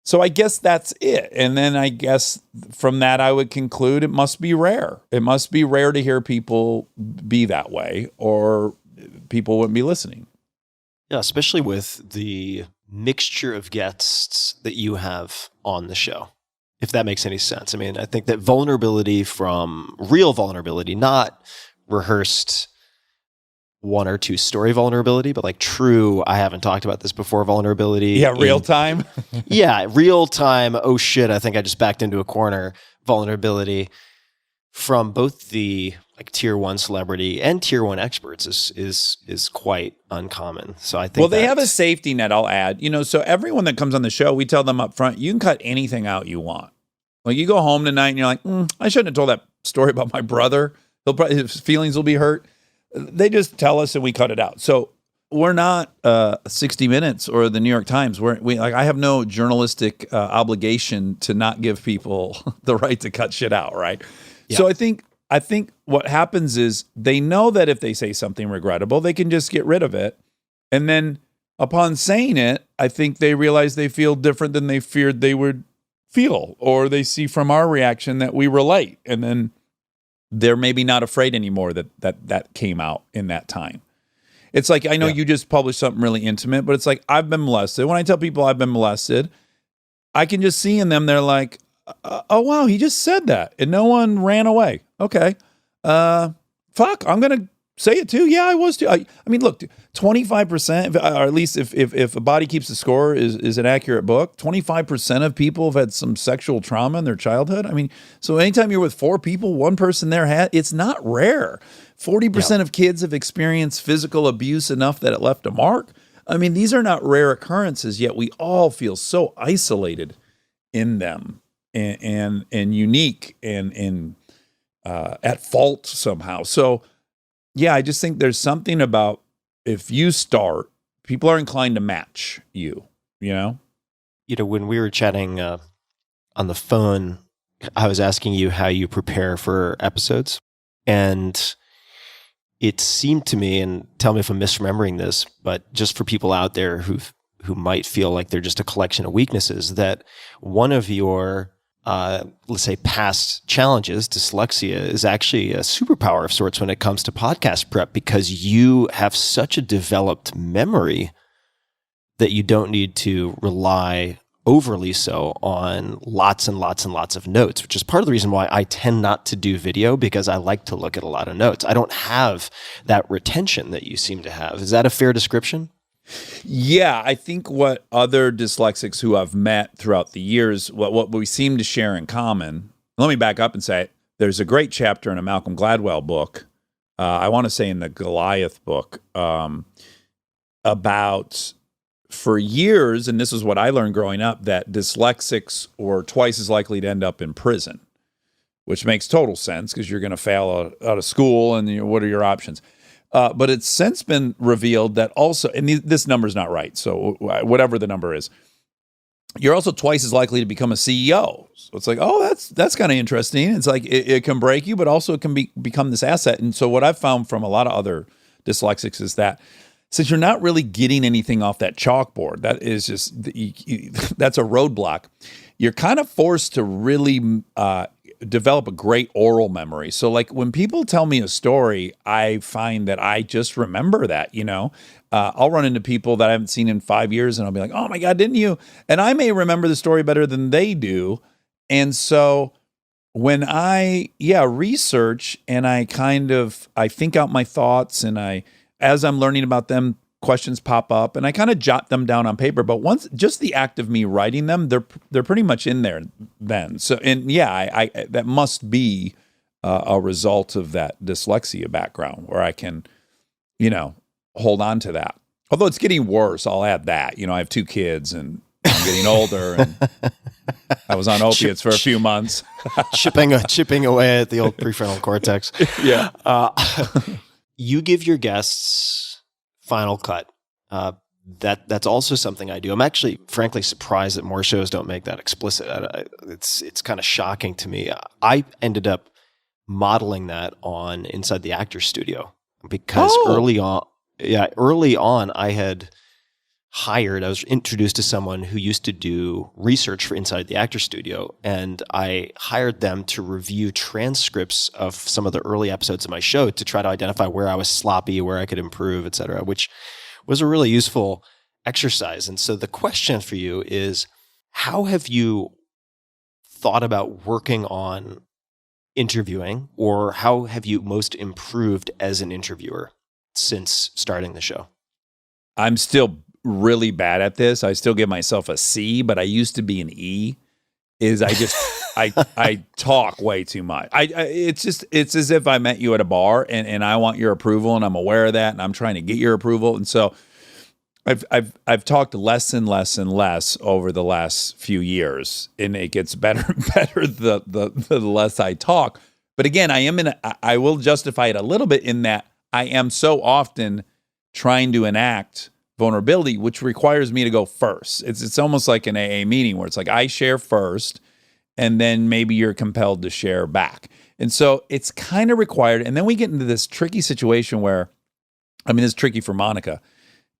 so I guess that's it. And then I guess from that, I would conclude it must be rare. It must be rare to hear people be that way, or people wouldn't be listening. Yeah, especially with the mixture of guests that you have on the show, if that makes any sense. I mean, I think that vulnerability, from real vulnerability, not rehearsed 1 or 2 story vulnerability, but like true, I haven't talked about this before, vulnerability. Yeah, real time. Yeah, real time. Oh shit, I think I just backed into a corner. Vulnerability from both the like tier 1 celebrity and tier 1 experts is quite uncommon. So I think, well, they have a safety net, I'll add. So everyone that comes on the show, we tell them up front, you can cut anything out you want. Like you go home tonight and you're like, I shouldn't have told that story about my brother. His feelings will be hurt. They just tell us and we cut it out. So we're not 60 Minutes or the New York Times. I have no journalistic obligation to not give people the right to cut shit out, right? Yeah. So I think what happens is they know that if they say something regrettable, they can just get rid of it. And then upon saying it, I think they realize they feel different than they feared they would feel, or they see from our reaction that we relate. And then they're maybe not afraid anymore that came out in that time. It's like, I know you just published something really intimate, but it's like, I've been molested. When I tell people I've been molested, I can just see in them, they're like, oh, wow, he just said that and no one ran away. Okay. Fuck, I'm going to say it too. Yeah, I was too. I mean, look, 25%, or at least if A Body Keeps the Score is an accurate book, 25% of people have had some sexual trauma in their childhood. I mean, so anytime you're with 4 people, one person there it's not rare. 40% of kids have experienced physical abuse enough that it left a mark. I mean, these are not rare occurrences, yet we all feel so isolated in them and unique and at fault somehow. So, yeah, I just think there's something about if you start, people are inclined to match you, you know? You know, when we were chatting on the phone, I was asking you how you prepare for episodes. And it seemed to me, and tell me if I'm misremembering this, but just for people out there who might feel like they're just a collection of weaknesses, that one of your let's say past challenges, dyslexia, is actually a superpower of sorts when it comes to podcast prep, because you have such a developed memory that you don't need to rely overly so on lots and lots and lots of notes, which is part of the reason why I tend not to do video, because I like to look at a lot of notes. I don't have that retention that you seem to have. Is that a fair description? Yeah, I think what other dyslexics who I've met throughout the years, what we seem to share in common, let me back up and say, there's a great chapter in a Malcolm Gladwell book, I want to say in the Goliath book, about, for years, and this is what I learned growing up, that dyslexics were twice as likely to end up in prison, which makes total sense because you're going to fail out of school, and what are your options? But it's since been revealed that also, and this number's not right, so whatever the number is, you're also twice as likely to become a CEO. So it's like, oh, that's kind of interesting. It's like it can break you, but also it can become this asset. And so what I've found from a lot of other dyslexics is that since you're not really getting anything off that chalkboard, that is just that's a roadblock. You're kind of forced to really develop a great oral memory. So like when people tell me a story, I find that I just remember that, you know. I'll run into people that I haven't seen in 5 years and I'll be like, oh my God, didn't you? And I may remember the story better than they do. And so when I research and I think out my thoughts, and as I'm learning about them, questions pop up and I kind of jot them down on paper. But once just the act of me writing them, they're pretty much in there then. So, and I that must be a result of that dyslexia background where I can, hold on to that. Although it's getting worse, I'll add that. I have 2 kids and I'm getting older, and I was on opiates for a few months. chipping away at the old prefrontal cortex. Yeah. You give your guests final cut. That's also something I do. I'm actually, frankly, surprised that more shows don't make that explicit. It's kind of shocking to me. I ended up modeling that on Inside the Actors Studio because early on, I was introduced to someone who used to do research for Inside the Actors Studio, and I hired them to review transcripts of some of the early episodes of my show to try to identify where I was sloppy, where I could improve, et cetera, which was a really useful exercise. And so the question for you is, how have you thought about working on interviewing, or how have you most improved as an interviewer since starting the show? I'm still really bad at this. I still give myself a C, but I used to be an E. I talk way too much. It's as if I met you at a bar and I want your approval, and I'm aware of that, and I'm trying to get your approval. And so I've talked less and less and less over the last few years, and it gets better and better the less I talk. But again, I will justify it a little bit in that I am so often trying to enact vulnerability, which requires me to go first. It's almost like an AA meeting where it's like I share first, and then maybe you're compelled to share back. And so it's kind of required. And then we get into this tricky situation where, it's tricky for Monica,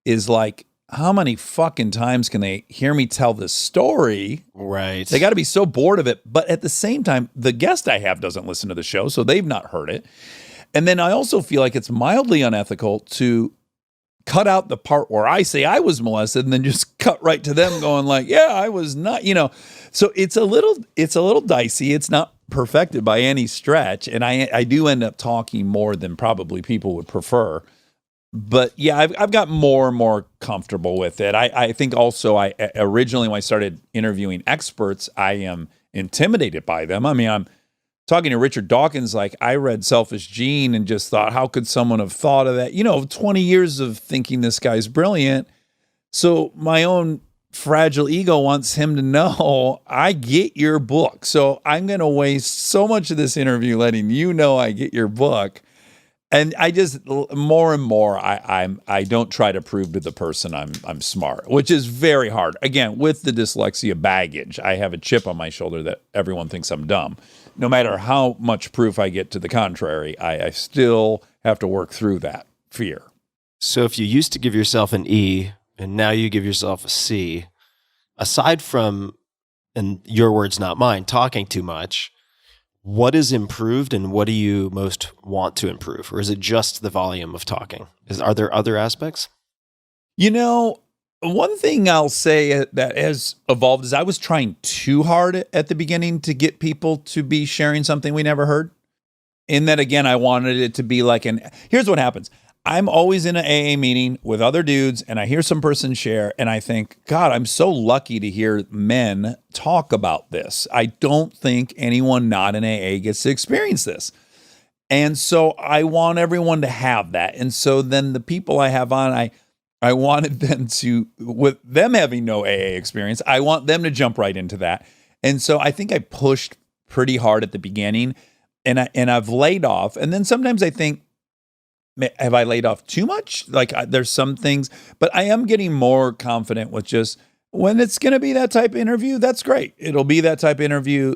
is like, how many fucking times can they hear me tell this story? Right. They got to be so bored of it. But at the same time, the guest I have doesn't listen to the show, so they've not heard it. And then I also feel like it's mildly unethical to cut out the part where I say I was molested and then just cut right to them going like, yeah, I was not, So it's a little dicey. It's not perfected by any stretch. And I do end up talking more than probably people would prefer. But yeah, I've got more and more comfortable with it. I think also I originally, when I started interviewing experts, I am intimidated by them. I mean, I'm talking to Richard Dawkins, like I read Selfish Gene and just thought, how could someone have thought of that? 20 years of thinking this guy's brilliant. So my own fragile ego wants him to know, I get your book. So I'm going to waste so much of this interview letting you know I get your book. And I just more and more I don't try to prove to the person I'm smart, which is very hard. Again, with the dyslexia baggage, I have a chip on my shoulder that everyone thinks I'm dumb. No matter how much proof I get to the contrary, I still have to work through that fear. So if you used to give yourself an E and now you give yourself a C, aside from, in your words, not mine, talking too much, what is improved and what do you most want to improve? Or is it just the volume of talking? Are there other aspects? One thing I'll say that has evolved is I was trying too hard at the beginning to get people to be sharing something we never heard. In that, again, I wanted it to be like here's what happens. I'm always in an AA meeting with other dudes and I hear some person share and I think, God, I'm so lucky to hear men talk about this. I don't think anyone not in AA gets to experience this. And so I want everyone to have that. And so then the people I have on, I wanted them to, with them having no AA experience, I want them to jump right into that. And so I think I pushed pretty hard at the beginning and I've laid off. And then sometimes I think, have I laid off too much? Like there's some things, but I am getting more confident with just when it's going to be that type of interview. That's great. It'll be that type of interview.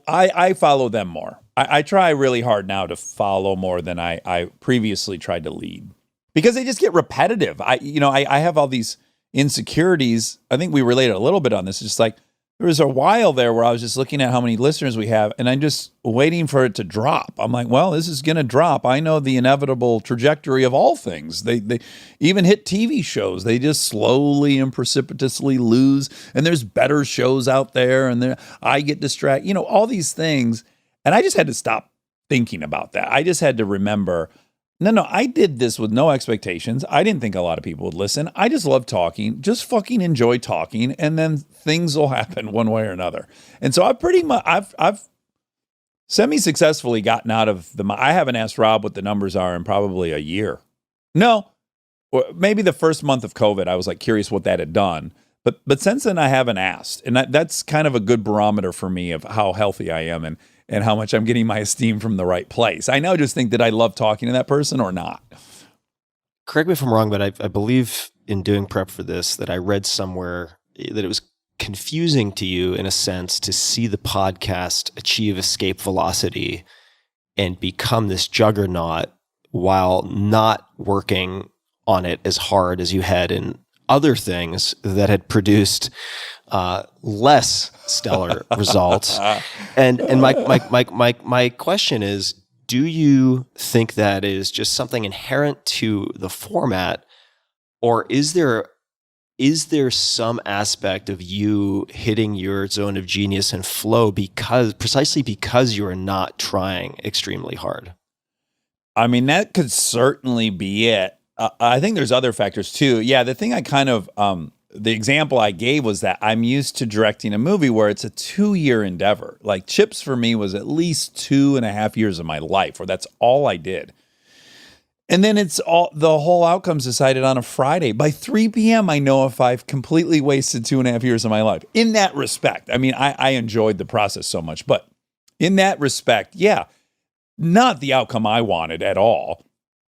I follow them more. I try really hard now to follow more than I previously tried to lead because they just get repetitive. I have all these insecurities. I think we related a little bit on this. It's just like, there was a while there where I was just looking at how many listeners we have, and I'm just waiting for it to drop. I'm like, well, this is going to drop. I know the inevitable trajectory of all things. They even hit TV shows. They just slowly and precipitously lose, and there's better shows out there, and I get distracted. All these things, and I just had to stop thinking about that. I just had to remember, no, I did this with no expectations. I didn't think a lot of people would listen. I just love talking, just fucking enjoy talking, and then things will happen one way or another. And so I've semi-successfully gotten out of I haven't asked Rob what the numbers are in probably a year. No, maybe the first month of COVID, I was like curious what that had done. But since then, I haven't asked. And that's kind of a good barometer for me of how healthy I am and how much I'm getting my esteem from the right place. I now just think that I love talking to that person or not. Correct me if I'm wrong, but I believe in doing prep for this that I read somewhere that it was confusing to you in a sense to see the podcast achieve escape velocity and become this juggernaut while not working on it as hard as you had in other things that had produced less stellar results. And my question is, do you think that is just something inherent to the format, or is there some aspect of you hitting your zone of genius and flow precisely because you are not trying extremely hard? I mean, that could certainly be it. I think there's other factors too. Yeah, the thing I kind of, the example I gave was that I'm used to directing a movie where it's a 2-year endeavor. Like Chips for me was at least 2.5 years of my life where that's all I did. And then the whole outcome's decided on a Friday. By 3 p.m., I know if I've completely wasted 2.5 years of my life. In that respect, I mean, I enjoyed the process so much, but in that respect, yeah, not the outcome I wanted at all.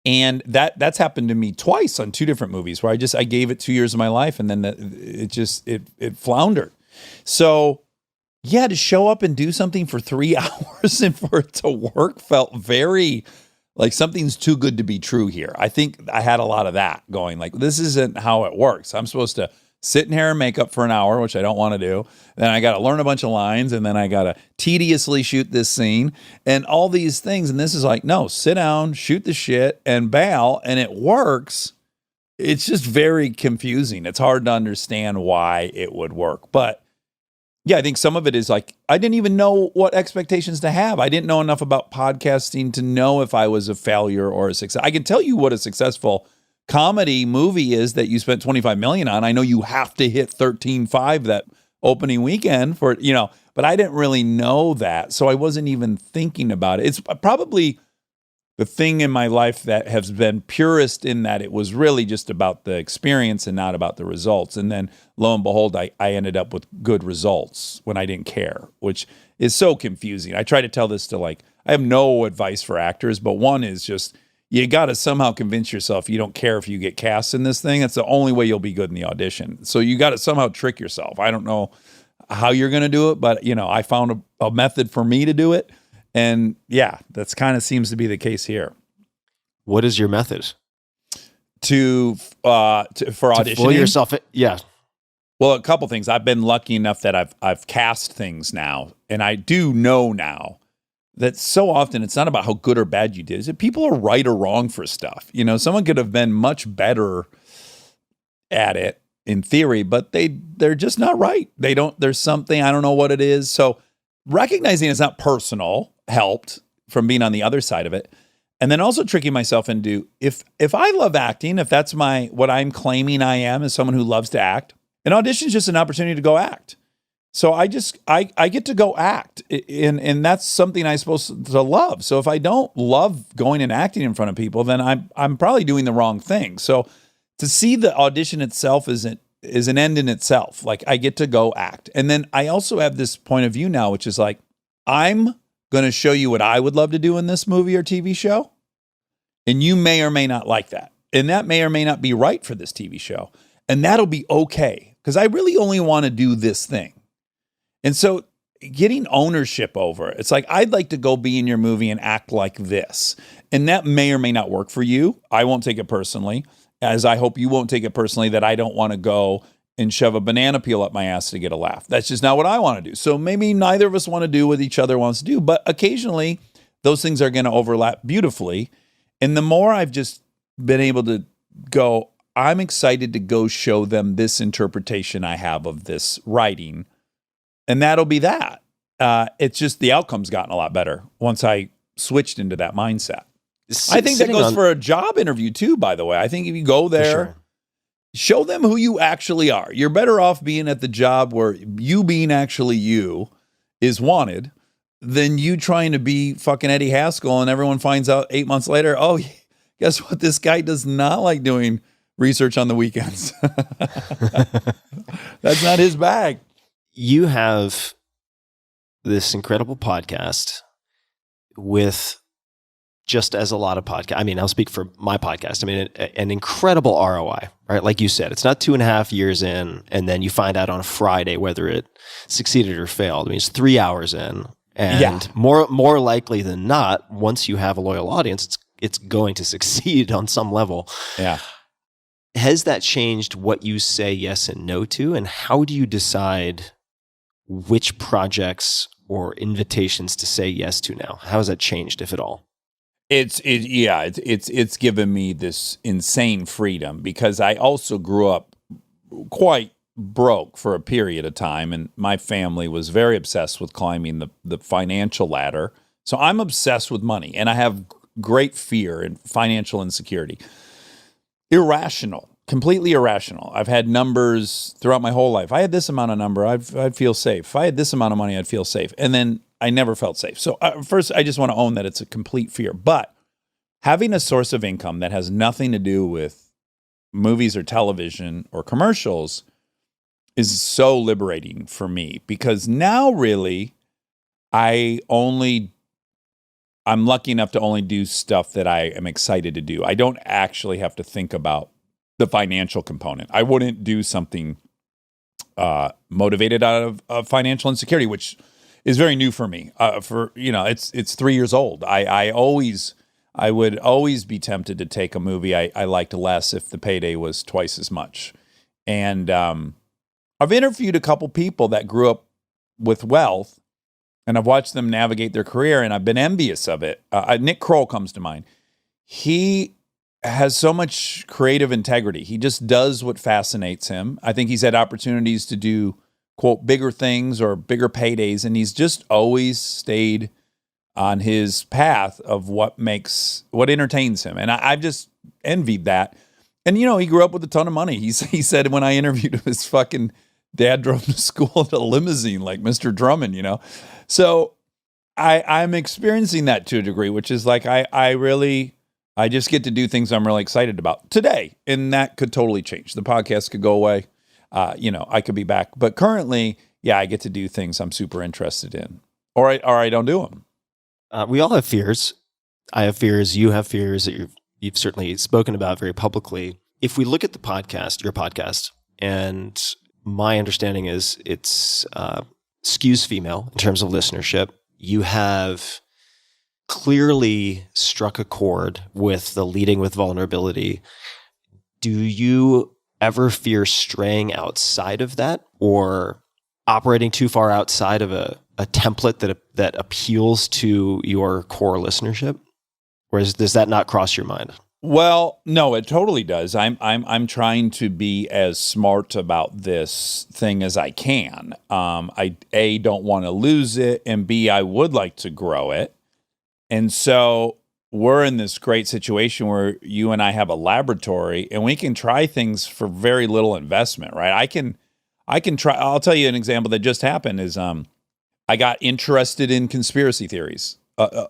And that's happened to me twice on 2 different movies where I gave it 2 years of my life and then it floundered. So yeah, to show up and do something for 3 hours and for it to work felt very like something's too good to be true here. I think I had a lot of that going like, this isn't how it works. I'm supposed to sit in hair and makeup for an hour, which I don't want to do. Then I got to learn a bunch of lines, and then I got to tediously shoot this scene and all these things. And this is like, no, sit down, shoot the shit, and bail, and it works. It's just very confusing. It's hard to understand why it would work. But yeah, I think some of it is like, I didn't even know what expectations to have. I didn't know enough about podcasting to know if I was a failure or a success. I can tell you what a successful comedy movie is that you spent $25 million on. I know you have to hit 13.5 that opening weekend for, but I didn't really know that. So I wasn't even thinking about it. It's probably the thing in my life that has been purest in that it was really just about the experience and not about the results. And then lo and behold, I ended up with good results when I didn't care, which is so confusing. I try to tell this to I have no advice for actors, but one is just, you got to somehow convince yourself you don't care if you get cast in this thing. That's the only way you'll be good in the audition. So you got to somehow trick yourself. I don't know how you're going to do it, but I found a method for me to do it. And yeah, that's kind of seems to be the case here. What is your method? For auditioning? Fool yourself. Yeah. Well, a couple things. I've been lucky enough that I've cast things now, and I do know now that so often it's not about how good or bad you did. Is that people are right or wrong for stuff. Someone could have been much better at it in theory, but they're just not right. There's something, I don't know what it is. So recognizing it's not personal helped from being on the other side of it. And then also tricking myself into, if I love acting, if that's what I'm claiming I am as someone who loves to act, an audition is just an opportunity to go act. So I get to go act, and that's something I'm supposed to love. So if I don't love going and acting in front of people, then I'm probably doing the wrong thing. So to see the audition itself is an end in itself. Like, I get to go act. And then I also have this point of view now, which is like, I'm going to show you what I would love to do in this movie or TV show, and you may or may not like that. And that may or may not be right for this TV show. And that'll be okay, because I really only want to do this thing. And so getting ownership over it, it's like, I'd like to go be in your movie and act like this. And that may or may not work for you. I won't take it personally, as I hope you won't take it personally that I don't want to go and shove a banana peel up my ass to get a laugh. That's just not what I want to do. So maybe neither of us want to do what each other wants to do, but occasionally those things are going to overlap beautifully. And the more I've just been able to go, I'm excited to go show them this interpretation I have of this writing. And that'll be that. It's just the outcome's gotten a lot better once I switched into that mindset. I think that goes for a job interview too, by the way. I think if you go there, show them who you actually are. You're better off being at the job where you being actually you is wanted than you trying to be fucking Eddie Haskell and everyone finds out 8 months later, oh, guess what? This guy does not like doing research on the weekends. That's not his bag. You have this incredible podcast with, just as a lot of podcasts, I mean, I'll speak for my podcast. I mean, an incredible ROI, right? Like you said, it's not 2.5 years in, and then you find out on a Friday whether it succeeded or failed. I mean, it's 3 hours in, and more likely than not, once you have a loyal audience, it's going to succeed on some level. Yeah. Has that changed what you say yes and no to, and how do you decide which projects or invitations to say yes to now? How has that changed, if at all? It's given me this insane freedom, because I also grew up quite broke for a period of time, and my family was very obsessed with climbing the financial ladder. So I'm obsessed with money, and I have great fear and financial insecurity. Irrational, completely irrational. I've had numbers throughout my whole life. I had this amount of number, I'd feel safe. If I had this amount of money, I'd feel safe. And then I never felt safe. So first, I just want to own that it's a complete fear. But having a source of income that has nothing to do with movies or television or commercials is so liberating for me, because now really I'm lucky enough to only do stuff that I am excited to do. I don't actually have to think about the financial component. I wouldn't do something motivated out of financial insecurity, which is very new for me. It's 3 years old. I would always be tempted to take a movie I liked less if the payday was twice as much. And I've interviewed a couple people that grew up with wealth, and I've watched them navigate their career, and I've been envious of it. Nick Kroll comes to mind. He has so much creative integrity. He just does what fascinates him. I think he's had opportunities to do, quote, bigger things or bigger paydays, and he's just always stayed on his path of what entertains him. And I've just envied that. And, you know, he grew up with a ton of money. He said when I interviewed him, his fucking dad drove to school in a limousine like Mr. Drummond, you know? So I'm experiencing that to a degree, which is like I just get to do things I'm really excited about today. And that could totally change. The podcast could go away. I could be back. But currently, yeah, I get to do things I'm super interested in. Or I don't do them. We all have fears. I have fears. You have fears that you've certainly spoken about very publicly. If we look at the podcast, your podcast, and my understanding is it's skews female in terms of listenership. You have clearly struck a chord with the leading with vulnerability. Do you ever fear straying outside of that or operating too far outside of a template that appeals to your core listenership? Or does that not cross your mind? Well, no, it totally does. I'm trying to be as smart about this thing as I can. I don't want to lose it, and B, I would like to grow it. And so we're in this great situation where you and I have a laboratory, and we can try things for very little investment, right? I can try. I'll tell you an example that just happened is I got interested in conspiracy theories.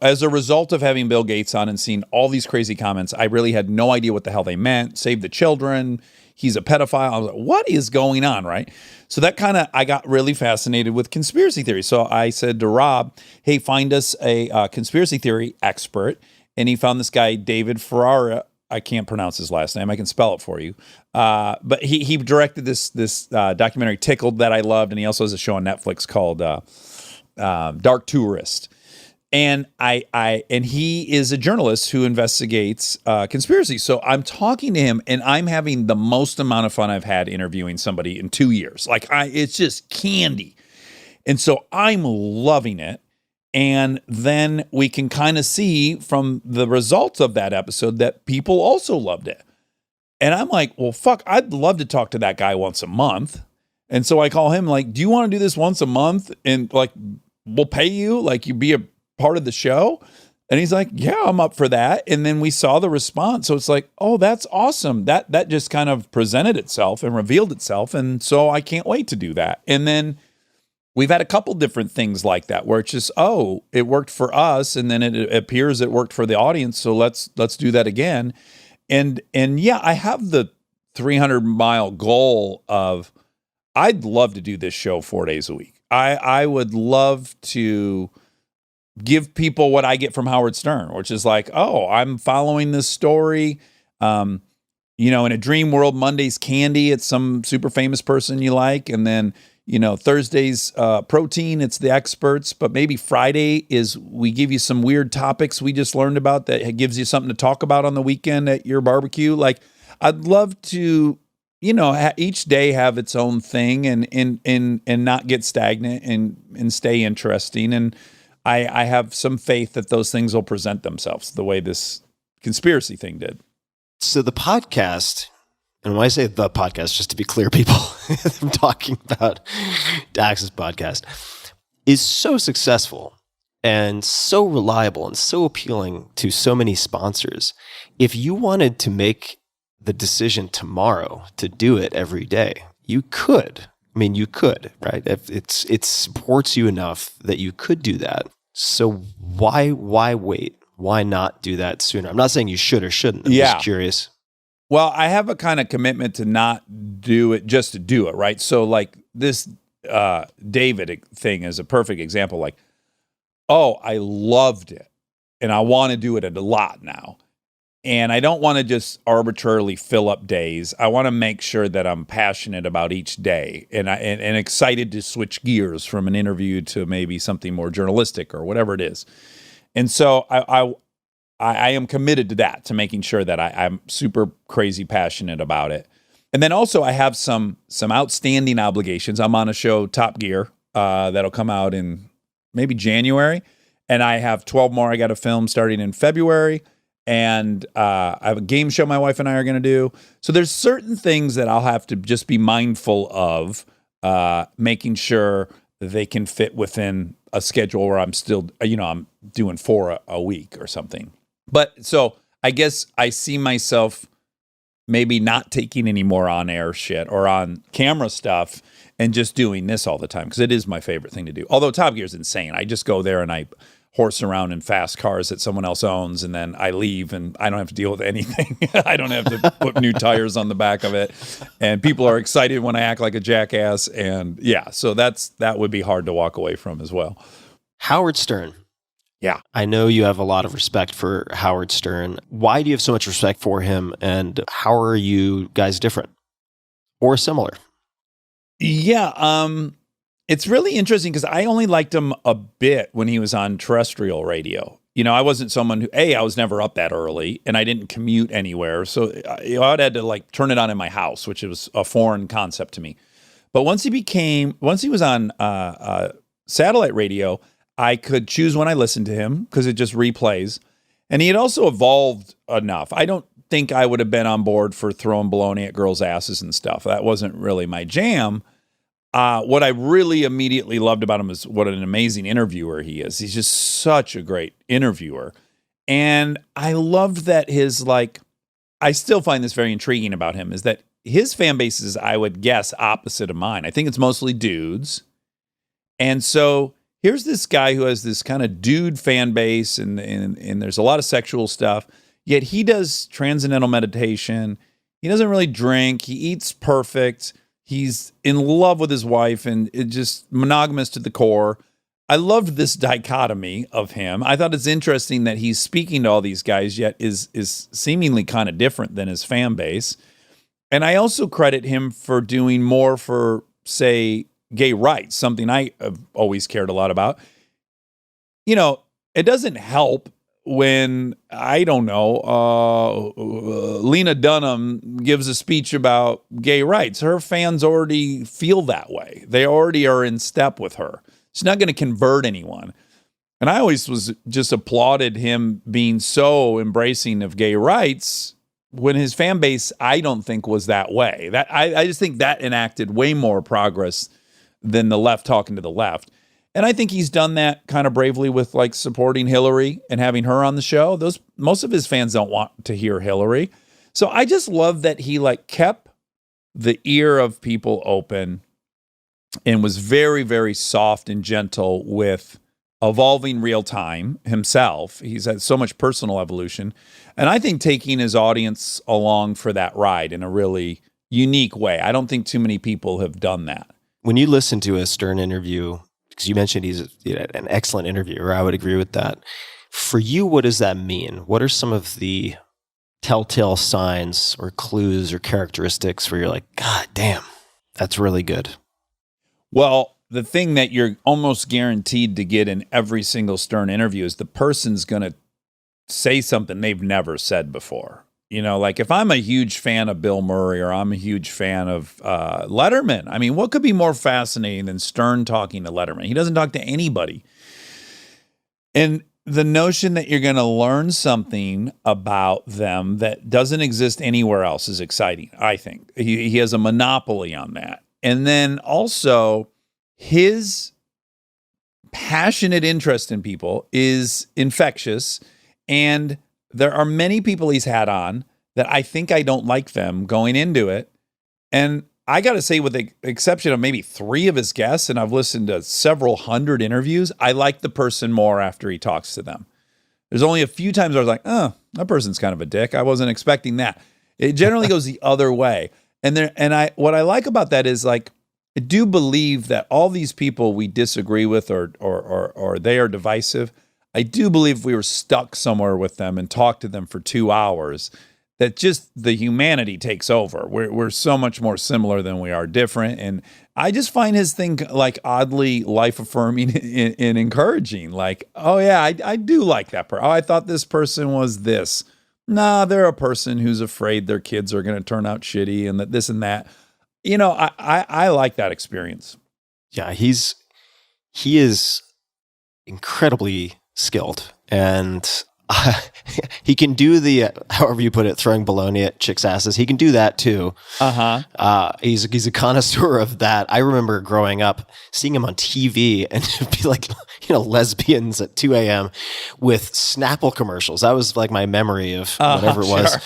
As a result of having Bill Gates on and seeing all these crazy comments, I really had no idea what the hell they meant. Save the children. He's a pedophile. I was like, what is going on, right? So that I got really fascinated with conspiracy theories. So I said to Rob, hey, find us a conspiracy theory expert. And he found this guy, David Ferrara. I can't pronounce his last name. I can spell it for you. But he directed this documentary, Tickled, that I loved. And he also has a show on Netflix called Dark Tourist. And and he is a journalist who investigates conspiracy. So I'm talking to him, and I'm having the most amount of fun I've had interviewing somebody in 2 years. Like it's just candy. And so I'm loving it. And then we can kind of see from the results of that episode that people also loved it. And I'm like, well, fuck, I'd love to talk to that guy once a month. And so I call him like, do you want to do this once a month? And like, we'll pay you, like you be a part of the show. And he's like, yeah, I'm up for that. And then we saw the response. So it's like, oh, that's awesome. That just kind of presented itself and revealed itself. And so I can't wait to do that. And then we've had a couple different things like that where it's just, oh, it worked for us. And then it appears it worked for the audience. So let's do that again. And yeah, I have the 300-mile goal of, I'd love to do this show 4 days a week. I would love to give people what I get from Howard Stern, which is like, oh, I'm following this story. In a dream world, Monday's candy. It's some super famous person you like. And then, Thursday's protein, it's the experts. But maybe Friday is we give you some weird topics we just learned about that gives you something to talk about on the weekend at your barbecue. Like, I'd love to, each day have its own thing and not get stagnant and stay interesting. And I have some faith that those things will present themselves the way this conspiracy thing did. So the podcast, and when I say the podcast, just to be clear, people, I'm talking about Dax's podcast, is so successful and so reliable and so appealing to so many sponsors. If you wanted to make the decision tomorrow to do it every day, you could. I mean, you could, right? If it supports you enough that you could do that. So why wait? Why not do that sooner? I'm not saying you should or shouldn't. I'm just curious. Well, I have a kind of commitment to not do it just to do it, right? So like this David thing is a perfect example. Like, oh, I loved it and I want to do it a lot now. And I don't want to just arbitrarily fill up days. I want to make sure that I'm passionate about each day and excited to switch gears from an interview to maybe something more journalistic or whatever it is. And so I am committed to that, to making sure that I'm super crazy passionate about it. And then also I have some outstanding obligations. I'm on a show, Top Gear, that'll come out in maybe January. And I have 12 more I got to film starting in February. And I have a game show my wife and I are going to do. So there's certain things that I'll have to just be mindful of, making sure they can fit within a schedule where I'm still, I'm doing 4 a week or something. But so I guess I see myself maybe not taking any more on-air shit or on camera stuff and just doing this all the time because it is my favorite thing to do. Although Top Gear is insane. I just go there and I horse around in fast cars that someone else owns, and then I leave and I don't have to deal with anything. I don't have to put new tires on the back of it. And people are excited when I act like a jackass. And yeah, so that would be hard to walk away from as well. Howard Stern. Yeah. I know you have a lot of respect for Howard Stern. Why do you have so much respect for him, and how are you guys different or similar? Yeah, it's really interesting because I only liked him a bit when he was on terrestrial radio. I wasn't someone who, I was never up that early, and I didn't commute anywhere. So I had to turn it on in my house, which was a foreign concept to me. But once he was on satellite radio, I could choose when I listened to him because it just replays. And he had also evolved enough. I don't think I would have been on board for throwing baloney at girls' asses and stuff. That wasn't really my jam. What I really immediately loved about him is what an amazing interviewer he is. He's just such a great interviewer. And I loved that I still find this very intriguing about him, is that his fan base is, I would guess, opposite of mine. I think it's mostly dudes. And so here's this guy who has this kind of dude fan base, and there's a lot of sexual stuff, yet he does transcendental meditation. He doesn't really drink. He eats perfect. He's in love with his wife, and it just monogamous to the core. I loved this dichotomy of him. I thought it's interesting that he's speaking to all these guys, yet is seemingly kind of different than his fan base. And I also credit him for doing more for, say, gay rights, something I have always cared a lot about. It doesn't help when, I don't know, Lena Dunham gives a speech about gay rights. Her fans already feel that way. They already are in step with her. She's not going to convert anyone. And I always was just applauded him being so embracing of gay rights when his fan base, I don't think, was that way. That I just think that enacted way more progress than the left talking to the left. And I think he's done that kind of bravely with supporting Hillary and having her on the show. Most of his fans don't want to hear Hillary. So I just love that he kept the ear of people open and was very, very soft and gentle with evolving real time himself. He's had so much personal evolution. And I think taking his audience along for that ride in a really unique way. I don't think too many people have done that. When you listen to a Stern interview, because you mentioned he's an excellent interviewer, I would agree with that. For you, what does that mean? What are some of the telltale signs or clues or characteristics where you're like, God damn, that's really good? Well, the thing that you're almost guaranteed to get in every single Stern interview is the person's going to say something they've never said before. If I'm a huge fan of Bill Murray or I'm a huge fan of Letterman, I mean, what could be more fascinating than Stern talking to Letterman? He doesn't talk to anybody. And the notion that you're going to learn something about them that doesn't exist anywhere else is exciting, I think. He has a monopoly on that. And then also his passionate interest in people is infectious, and there are many people he's had on that I think I don't like them going into it. And I got to say, with the exception of maybe 3 of his guests, and I've listened to several hundred interviews, I like the person more after he talks to them. There's only a few times where I was like, oh, that person's kind of a dick. I wasn't expecting that. It generally goes the other way. What I like about that is I do believe that all these people we disagree with or they are divisive. I do believe if we were stuck somewhere with them and talked to them for 2 hours, that just the humanity takes over. We're so much more similar than we are different. And I just find his thing oddly life-affirming and encouraging. Oh yeah, I do like that person. Oh, I thought this person was this. Nah, they're a person who's afraid their kids are going to turn out shitty and that this and that. You know, I like that experience. Yeah, he is incredibly skilled, and he can do the however you put it, throwing baloney at chicks' asses. He can do that too. He's a connoisseur of that. I remember growing up seeing him on TV, and it'd be like, lesbians at 2 a.m. with Snapple commercials. That was like my memory of whatever it was,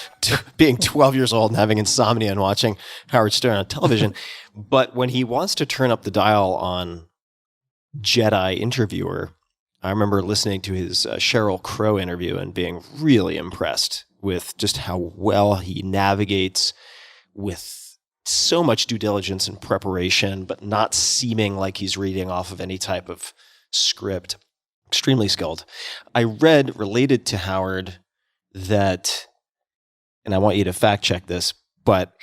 being 12 years old and having insomnia and watching Howard Stern on television. But when he wants to turn up the dial on Jedi Interviewer, I remember listening to his Sheryl Crow interview and being really impressed with just how well he navigates with so much due diligence and preparation, but not seeming like he's reading off of any type of script. Extremely skilled. I read, related to Howard, that, and I want you to fact check this, but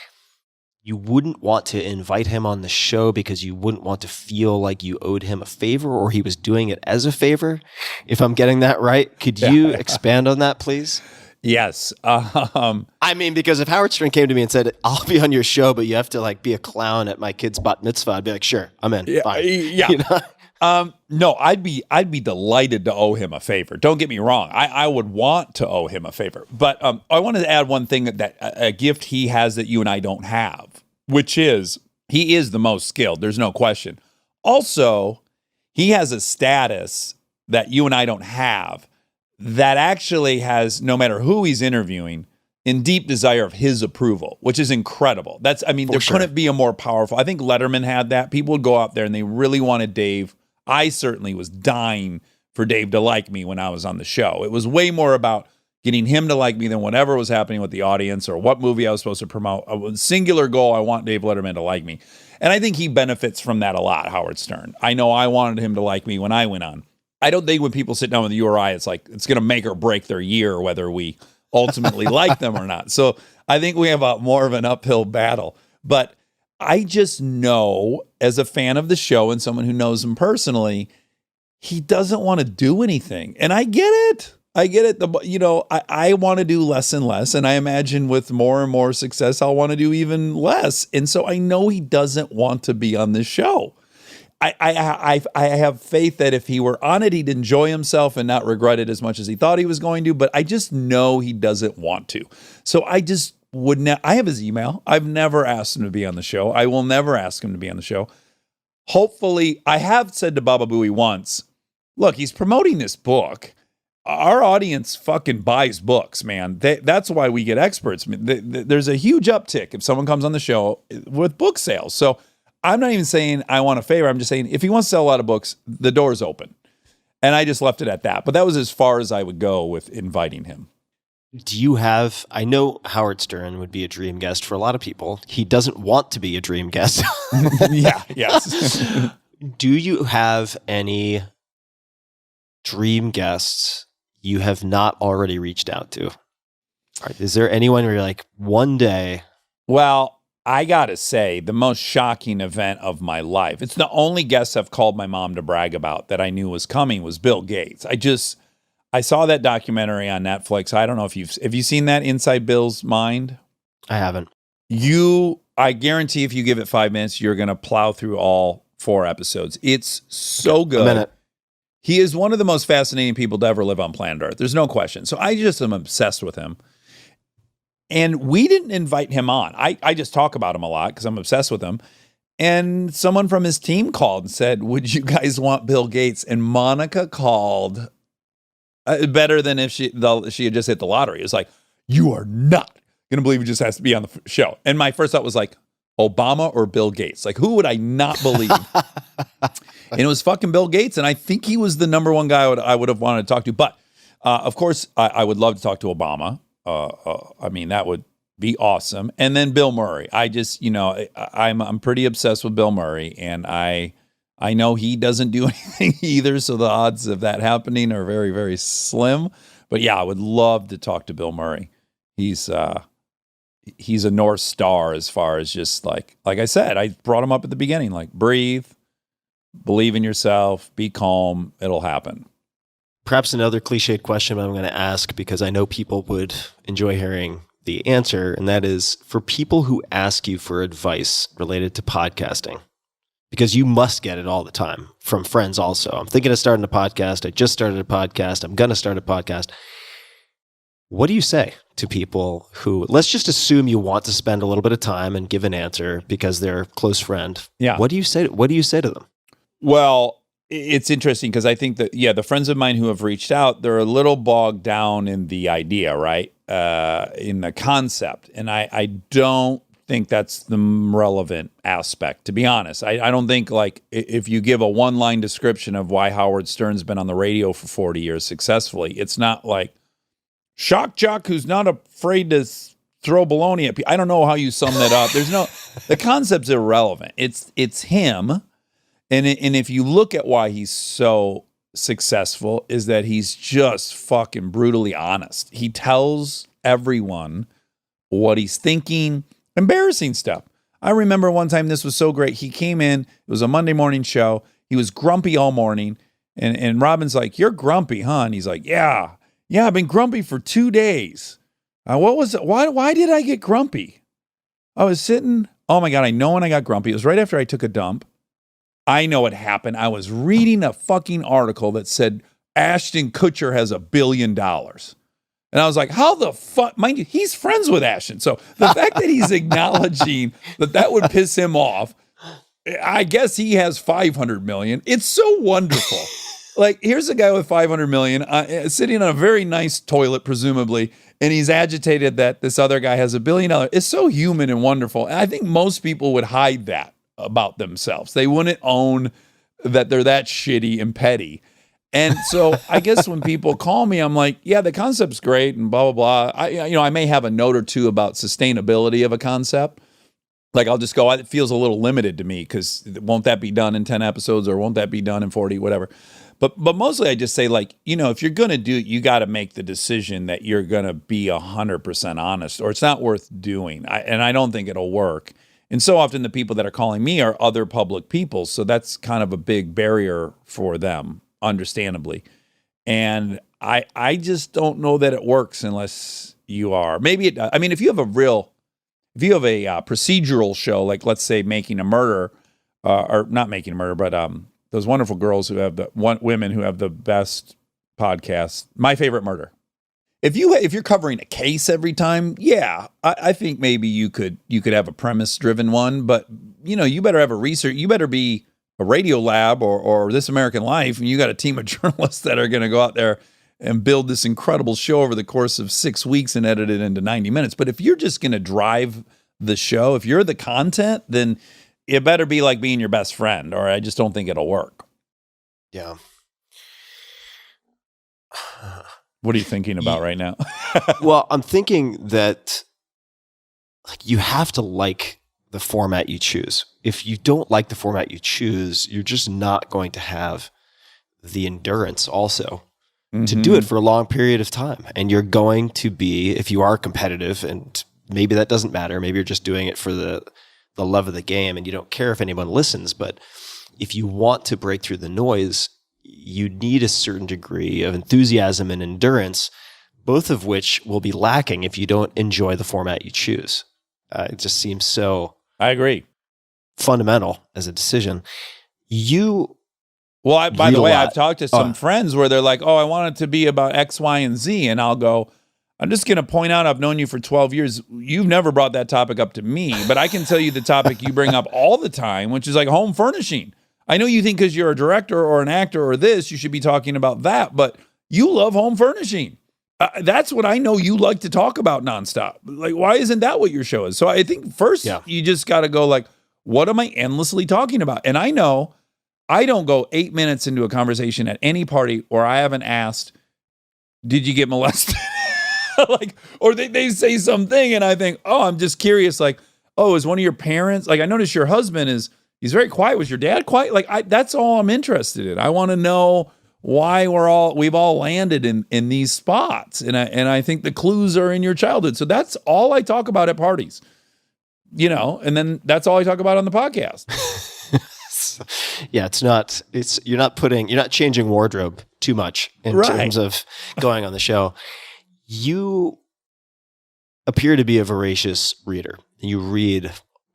you wouldn't want to invite him on the show because you wouldn't want to feel like you owed him a favor or he was doing it as a favor. If I'm getting that right, could you expand on that, please? Yes. I mean, because if Howard Stern came to me and said, I'll be on your show, but you have to like be a clown at my kid's bat mitzvah, I'd be like, sure, I'm in. Fine. Yeah. No, I'd be delighted to owe him a favor. Don't get me wrong. I would want to owe him a favor. But I wanted to add one thing that a gift he has that you and I don't have, which is he is the most skilled. There's no question. Also, he has a status that you and I don't have that actually has, no matter who he's interviewing, in deep desire of his approval, which is incredible. Couldn't be a more powerful. I think Letterman had that. People would go out there and they really wanted Dave. I certainly was dying for Dave to like me when I was on the show. It was way more about getting him to like me than whatever was happening with the audience or what movie I was supposed to promote. A singular goal, I want Dave Letterman to like me. And I think he benefits from that a lot, Howard Stern. I know I wanted him to like me when I went on. I don't think when people sit down with the URI, it's like it's going to make or break their year whether we ultimately like them or not. So I think we have more of an uphill battle. But I just know, as a fan of the show and someone who knows him personally, he doesn't want to do anything. And I get it. I want to do less and less. And I imagine with more and more success, I'll want to do even less. And so I know he doesn't want to be on this show. I have faith that if he were on it, he'd enjoy himself and not regret it as much as he thought he was going to. But I just know he doesn't want to. So I just wouldn't. I have his email. I've never asked him to be on the show. I will never ask him to be on the show. Hopefully, I have said to Baba Booey once, look, he's promoting this book. Our audience fucking buys books, man. That's why we get experts. There's a huge uptick if someone comes on the show with book sales. So I'm not even saying I want a favor. I'm just saying if he wants to sell a lot of books, the door's open. And I just left it at that. But that was as far as I would go with inviting him. Do you have, I know Howard Stern would be a dream guest for a lot of people. He doesn't want to be a dream guest. Yes. Do you have any dream guests you have not already reached out to? Is there anyone where you're like, one day? Well, I got to say, the most shocking event of my life, it's the only guest I've called my mom to brag about that I knew was coming, was Bill Gates. I saw that documentary on Netflix. I don't know if have you seen that, Inside Bill's Mind? I haven't. I guarantee if you give it 5 minutes, you're going to plow through all 4 episodes. It's so good. A minute. He is one of the most fascinating people to ever live on planet Earth. There's no question. So I just am obsessed with him. And we didn't invite him on. I just talk about him a lot because I'm obsessed with him. And someone from his team called and said, would you guys want Bill Gates? And Monica called better than if she had just hit the lottery. It was like, you are not going to believe he just has to be on the show. And my first thought was like, Obama or Bill Gates? Like, who would I not believe? And it was fucking Bill Gates. And I think he was the number one guy I would have wanted to talk to. But of course, I would love to talk to Obama. I mean, that would be awesome. And then Bill Murray. I just, I'm pretty obsessed with Bill Murray, and I know he doesn't do anything either. So the odds of that happening are very, very slim. But yeah, I would love to talk to Bill Murray. He's a North Star as far as just like I said, I brought him up at the beginning, like breathe, believe in yourself, be calm. It'll happen. perhaps another cliched question I'm going to ask because I know people would enjoy hearing the answer, and that is for people who ask you for advice related to podcasting, because you must get it all the time from friends also. I'm thinking of starting a podcast. I just started a podcast. I'm going to start a podcast. What do you say to people who, let's just assume you want to spend a little bit of time and give an answer because they're a close friend. Yeah. What do you say to them? Well, it's interesting because I think that, the friends of mine who have reached out, they're a little bogged down in the idea, right? In the concept. And I don't think that's the relevant aspect, to be honest. I don't think, like, if you give a one-line description of why Howard Stern's been on the radio for 40 years successfully, it's not like shock jock who's not afraid to throw baloney at people. I don't know how you sum that up. The concept's irrelevant. It's him. And if you look at why he's so successful, is that he's just fucking brutally honest. He tells everyone what he's thinking, embarrassing stuff. I remember one time, this was so great. He came in, it was a Monday morning show. He was grumpy all morning. And Robin's like, "You're grumpy, huh?" And he's like, Yeah, I've been grumpy for 2 days. What was it? Why did I get grumpy? I was sitting, oh my God, I know when I got grumpy. It was right after I took a dump. I know what happened. I was reading a fucking article that said Ashton Kutcher has $1 billion. And I was like, how the fuck? Mind you, he's friends with Ashton. So the fact that he's acknowledging that would piss him off, I guess he has 500 million. It's so wonderful. Like, here's a guy with 500 million sitting on a very nice toilet, presumably, and he's agitated that this other guy has $1 billion. It's so human and wonderful. And I think most people would hide that about themselves. They wouldn't own that they're that shitty and petty. And so I guess when people call me, I'm like, yeah, the concept's great and blah, blah, blah. I may have a note or two about sustainability of a concept. Like, I'll just go, it feels a little limited to me because won't that be done in 10 episodes or won't that be done in 40, whatever. But mostly I just say, like, if you're going to do it, you got to make the decision that you're going to be 100% honest, or it's not worth doing. And I don't think it'll work. And so often the people that are calling me are other public people. So that's kind of a big barrier for them, understandably. And I just don't know that it works unless you are. Maybe it does. I mean, if you have a procedural show, like, let's say Making a Murder, or not Making a Murder, but those wonderful girls who have women who have the best podcast, My Favorite Murder. If you're covering a case every time, yeah, I think maybe you could have a premise-driven one, but you better have a research. You better be a Radio Lab or This American Life, and you got a team of journalists that are going to go out there and build this incredible show over the course of 6 weeks and edit it into 90 minutes. But if you're just going to drive the show, if you're the content, then it better be like being your best friend, or I just don't think it'll work. Yeah. What are you thinking about right now? Well, I'm thinking that, like, you have to like the format you choose. If you don't like the format you choose, you're just not going to have the endurance also to do it for a long period of time. And you're going to be, if you are competitive, and maybe that doesn't matter, maybe you're just doing it for the love of the game and you don't care if anyone listens, but if you want to break through the noise, you need a certain degree of enthusiasm and endurance, both of which will be lacking if you don't enjoy the format you choose. It just seems so... I agree. Fundamental as a decision. By the way, I've talked to some friends where they're like, oh, I want it to be about X, Y, and Z. And I'll go, I'm just going to point out, I've known you for 12 years. You've never brought that topic up to me, but I can tell you the topic you bring up all the time, which is like home furnishing. I know you think because you're a director or an actor or this, you should be talking about that, but you love home furnishing. That's what I know you like to talk about nonstop. Like, why isn't that what your show is? So I think first you just got to go like, what am I endlessly talking about? And I know I don't go 8 minutes into a conversation at any party where I haven't asked, did you get molested? Like, or they say something and I think, oh, I'm just curious. Like, oh, is one of your parents, like, I noticed your husband he's very quiet. Was your dad quiet? Like, that's all I'm interested in. I want to know why we've all landed in these spots. And I think the clues are in your childhood. So that's all I talk about at parties, and then that's all I talk about on the podcast. You're not changing wardrobe too much in terms of going on the show. You appear to be a voracious reader. You read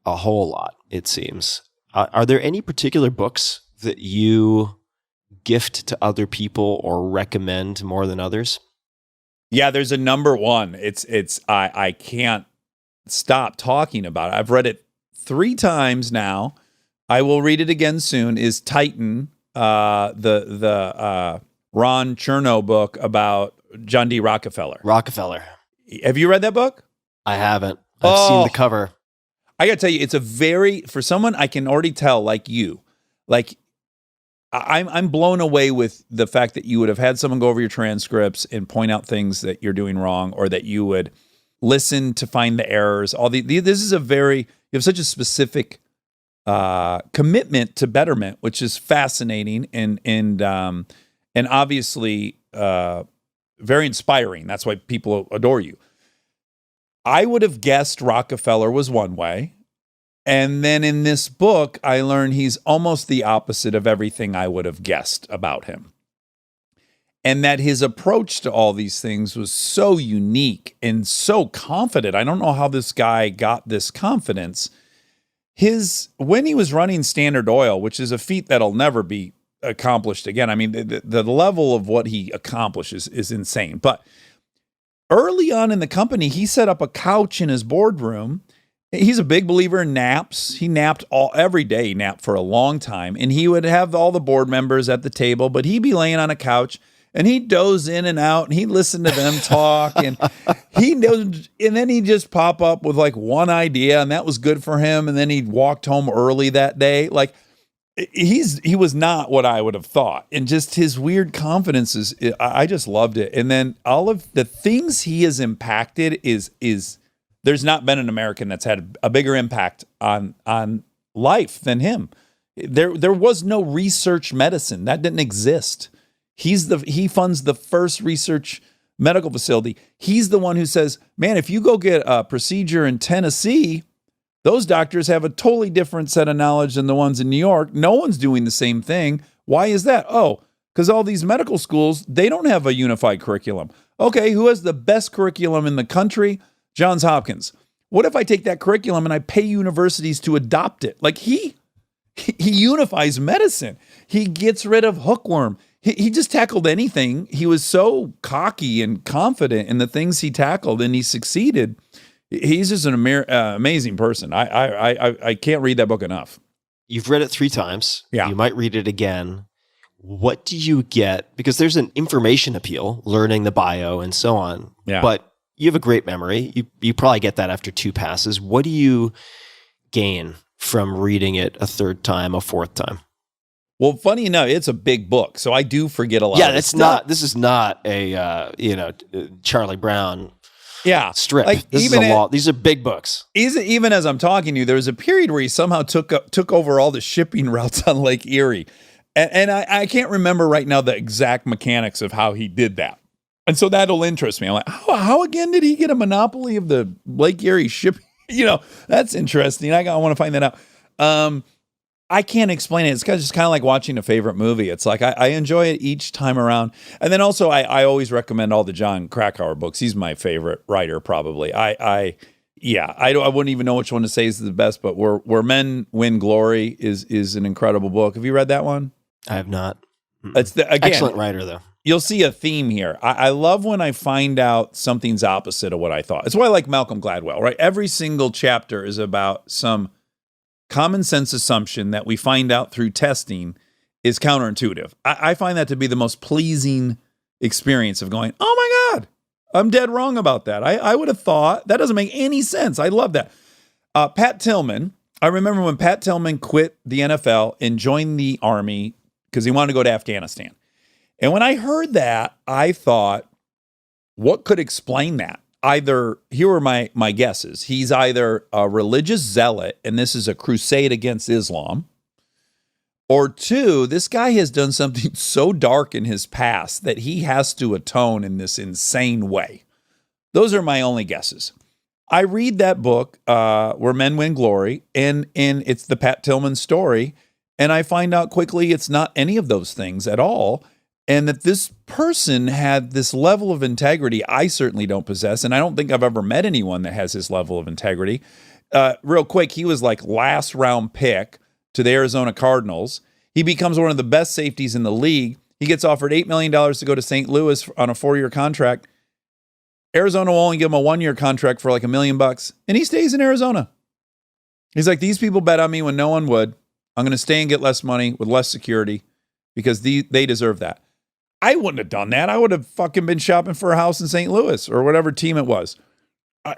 a whole lot, it seems. Are there any particular books that you gift to other people or recommend more than others? Yeah, there's a number one. I can't stop talking about it. I've read it 3 times now. I will read it again soon. Is Titan, the Ron Chernow book about John D. Rockefeller. Have you read that book? I haven't. I've seen the cover. I got to tell you, it's for someone I can already tell, like you, I'm blown away with the fact that you would have had someone go over your transcripts and point out things that you're doing wrong, or that you would listen to find the errors. This is you have such a specific commitment to betterment, which is fascinating and obviously very inspiring. That's why people adore you. I would have guessed Rockefeller was one way. And then in this book, I learned he's almost the opposite of everything I would have guessed about him. And that his approach to all these things was so unique and so confident. I don't know how this guy got this confidence. When he was running Standard Oil, which is a feat that'll never be accomplished again. I mean, the level of what he accomplishes is insane. But early on in the company, he set up a couch in his boardroom. He's a big believer in naps. He napped every day. He napped for a long time, and he would have all the board members at the table, but he'd be laying on a couch and he'd doze in and out and he'd listen to them talk, and then he'd just pop up with like one idea, and that was good for him. And then he'd walked home early that day. Like he was not what I would have thought. And just his weird confidence I just loved it. And then all of the things he has impacted is there's not been an American that's had a bigger impact on life than him. There was no research medicine. That didn't exist. He funds the first research medical facility. He's the one who says, man, if you go get a procedure in Tennessee, those doctors have a totally different set of knowledge than the ones in New York. No one's doing the same thing. Why is that? Oh, because all these medical schools, they don't have a unified curriculum. Okay, who has the best curriculum in the country? Johns Hopkins. What if I take that curriculum and I pay universities to adopt it? Like he unifies medicine. He gets rid of hookworm. He just tackled anything. He was so cocky and confident in the things he tackled, and he succeeded. He's just an amazing person. I can't read that book enough. You've read it 3 times. Yeah. You might read it again. What do you get? Because there's an information appeal, learning the bio and so on. Yeah. But you have a great memory. You probably get that after 2 passes. What do you gain from reading it a 3rd time, a 4th time? Well, funny enough, it's a big book, so I do forget a lot. Yeah, of stuff. This is not a Charlie Brown strip. Like, this is a lot. These are big books. Even as I'm talking to you, there was a period where he somehow took over all the shipping routes on Lake Erie, and I can't remember right now the exact mechanics of how he did that. And so that'll interest me. I'm like, how again did he get a monopoly of the Lake Erie shipping? That's interesting. I want to find that out. I can't explain it. It's just kind of like watching a favorite movie. It's like I enjoy it each time around. And then also I always recommend all the John Krakauer books. He's my favorite writer, probably. I wouldn't even know which one to say is the best, but Where Men Win Glory is an incredible book. Have you read that one? I have not. It's again, excellent writer, though. You'll see a theme here. I love when I find out something's opposite of what I thought. It's why I like Malcolm Gladwell, right? Every single chapter is about some common sense assumption that we find out through testing is counterintuitive. I find that to be the most pleasing experience of going, oh my God, I'm dead wrong about that. I would have thought that doesn't make any sense. I love that. Pat Tillman, I remember when Pat Tillman quit the NFL and joined the Army because he wanted to go to Afghanistan. And when I heard that, I thought, what could explain that? Here are my guesses. He's either a religious zealot, and this is a crusade against Islam, or 2, this guy has done something so dark in his past that he has to atone in this insane way. Those are my only guesses. I read that book, Where Men Win Glory, and it's the Pat Tillman story, And I find out quickly it's not any of those things at all. And that this person had this level of integrity I certainly don't possess. And I don't think I've ever met anyone that has this level of integrity. Real quick, he was like last round pick to the Arizona Cardinals. He becomes one of the best safeties in the league. He gets offered $8 million to go to St. Louis on a 4-year contract. Arizona will only give him a 1-year contract for like $1 million, and he stays in Arizona. He's like, these people bet on me when no one would. I'm going to stay and get less money with less security because they deserve that. I wouldn't have done that. I would have fucking been shopping for a house in St. Louis or whatever team it was.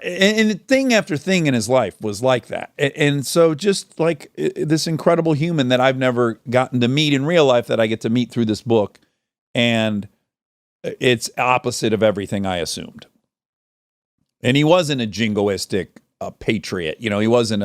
And thing after thing in his life was like that. And so just like this incredible human that I've never gotten to meet in real life that I get to meet through this book. And it's opposite of everything I assumed. And he wasn't a jingoistic patriot. You know, he wasn't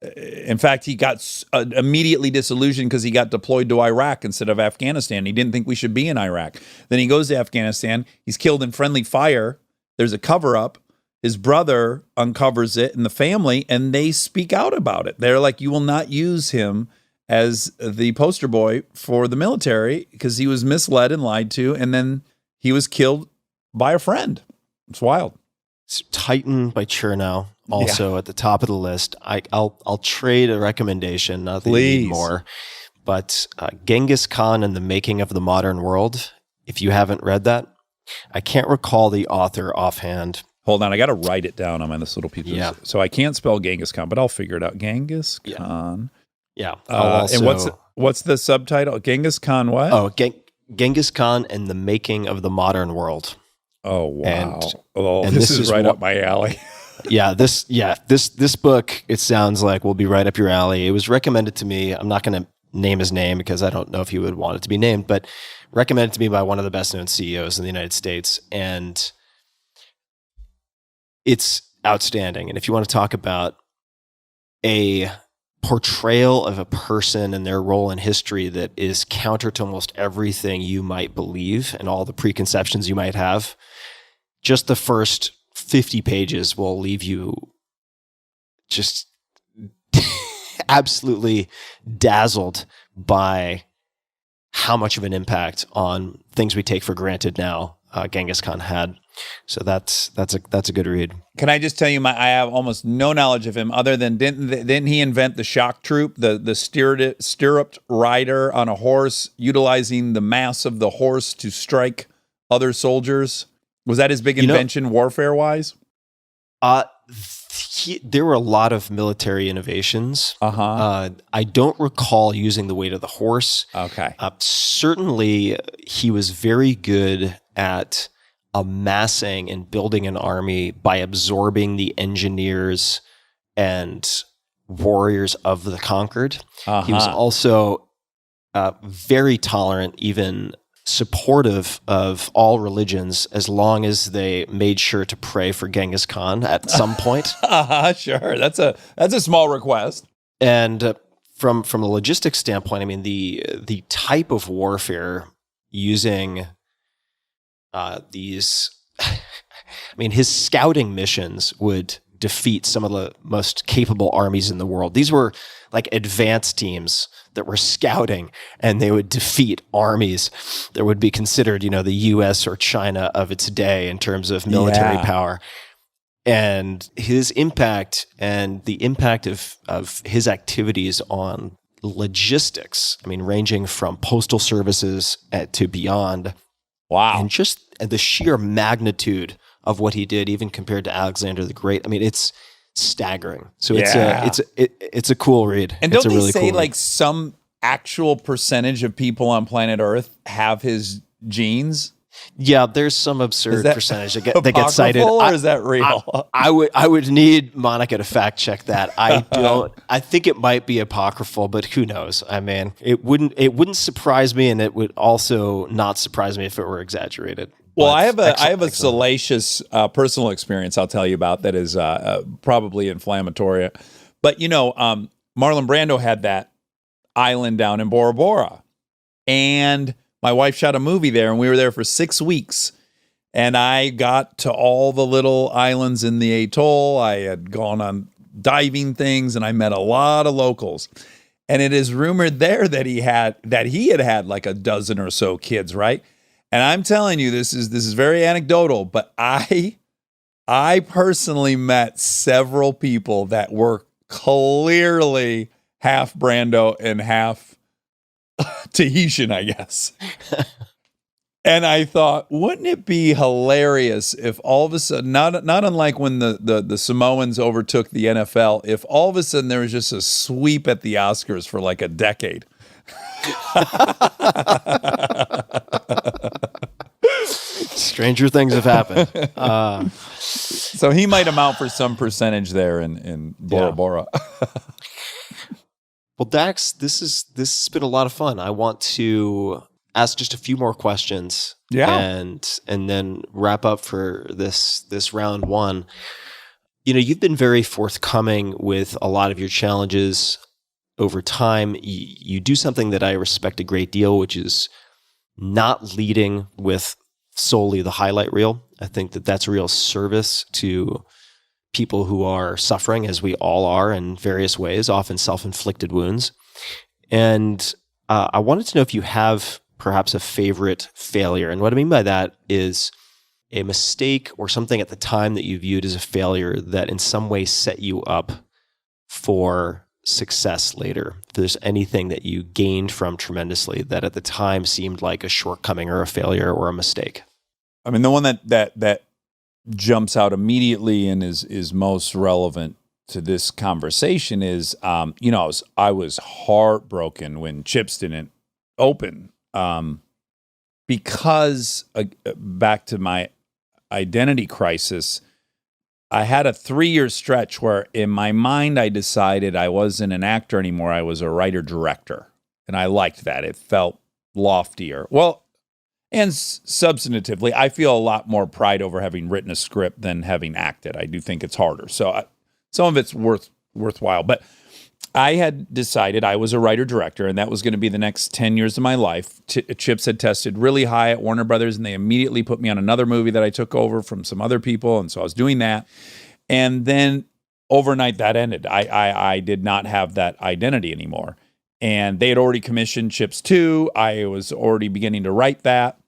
in fact, he got immediately disillusioned because he got deployed to Iraq instead of Afghanistan. He didn't think we should be in Iraq. Then he goes to Afghanistan. He's killed in friendly fire. There's a cover-up. His brother uncovers it and the family, and they speak out about it. They're like, you will not use him as the poster boy for the military because he was misled and lied to, and then he was killed by a friend. It's wild. Titan by Chernow, also at the top of the list. I'll trade a recommendation, not that you need more, but Genghis Khan and the Making of the Modern World. If you haven't read that, I can't recall the author offhand. Hold on, I got to write it down on my this little piece. Yeah. So I can't spell Genghis Khan, but I'll figure it out. Genghis Khan. Yeah. And what's the subtitle? Genghis Khan what? Oh, Genghis Khan and the Making of the Modern World. Oh wow! And this is right up my alley. This book, it sounds like, will be right up your alley. It was recommended to me. I'm not going to name his name because I don't know if he would want it to be named, but recommended to me by one of the best known CEOs in the United States, and it's outstanding. And if you want to talk about a portrayal of a person and their role in history that is counter to almost everything you might believe and all the preconceptions you might have, just the first 50 pages will leave you just absolutely dazzled by how much of an impact on things we take for granted now Genghis Khan had. So that's a good read. Can I just tell you, I have almost no knowledge of him other than didn't he invent the shock troop, the stirruped rider on a horse, utilizing the mass of the horse to strike other soldiers? Was that his big invention, warfare wise? There were a lot of military innovations. I don't recall using the weight of the horse. Okay. Certainly, he was very good at amassing and building an army by absorbing the engineers and warriors of the conquered. He was also very tolerant, even supportive of all religions, as long as they made sure to pray for Genghis Khan at some point. Sure, that's a small request. And from a logistics standpoint, I mean, the type of warfare using these, I mean, his scouting missions would defeat some of the most capable armies in the world. These were like advanced teams that were scouting, and they would defeat armies that would be considered, the US or China of its day in terms of military power. And his impact and the impact of his activities on logistics, I mean, ranging from postal services to beyond. Wow. And just the sheer magnitude of what he did, even compared to Alexander the Great. I mean, it's staggering. So it's a cool read. And don't they say like some actual percentage of people on planet Earth have his genes? Yeah, there's some absurd percentage that gets cited. Or is that real? I would need Monica to fact check that. I don't. I think it might be apocryphal, but who knows? I mean, it wouldn't surprise me, and it would also not surprise me if it were exaggerated. Well, I have a salacious personal experience I'll tell you about that is probably inflammatory. But Marlon Brando had that island down in Bora Bora, and my wife shot a movie there, and we were there for 6 weeks. And I got to all the little islands in the atoll. I had gone on diving things, and I met a lot of locals. And it is rumored there that he had like a dozen or so kids, right? And I'm telling you, this is very anecdotal, but I personally met several people that were clearly half Brando and half Tahitian, I guess. And I thought, wouldn't it be hilarious if all of a sudden, not unlike when the Samoans overtook the NFL, if all of a sudden there was just a sweep at the Oscars for like a decade. Stranger things have happened. So he might amount for some percentage there in Bora Bora. Well, Dax, this has been a lot of fun. I want to ask just a few more questions, and then wrap up for this round one. You've been very forthcoming with a lot of your challenges over time. You do something that I respect a great deal, which is not leading with solely the highlight reel. I think that that's a real service to people who are suffering, as we all are in various ways, often self-inflicted wounds. And I wanted to know if you have perhaps a favorite failure. And what I mean by that is a mistake or something at the time that you viewed as a failure that in some way set you up for success later. If there's anything that you gained from tremendously that at the time seemed like a shortcoming or a failure or a mistake. I mean, the one that jumps out immediately and is most relevant to this conversation is, I was heartbroken when Chips didn't open. Because back to my identity crisis, I had a 3-year stretch where in my mind, I decided I wasn't an actor anymore. I was a writer-director. And I liked that. It felt loftier. Well, and substantively, I feel a lot more pride over having written a script than having acted. I do think it's harder. So some of it's worthwhile. But I had decided I was a writer-director, and that was going to be the next 10 years of my life. Chips had tested really high at Warner Brothers, and they immediately put me on another movie that I took over from some other people, and so I was doing that. And then overnight, that ended. I did not have that identity anymore. And they had already commissioned Chips 2. I was already beginning to write that.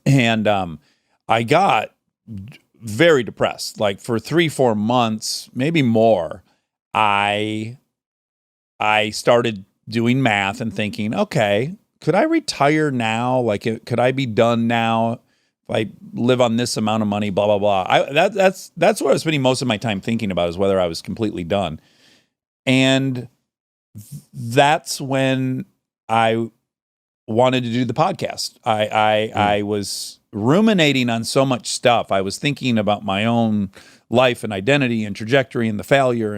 And I got very depressed. Like for 3-4 months, maybe more, I started doing math and thinking, okay, could I retire now? Like, could I be done now if I live on this amount of money, blah, blah, blah. That's what I was spending most of my time thinking about, is whether I was completely done. And that's when I wanted to do the podcast. I was ruminating on so much stuff. I was thinking about my own life and identity and trajectory and the failure.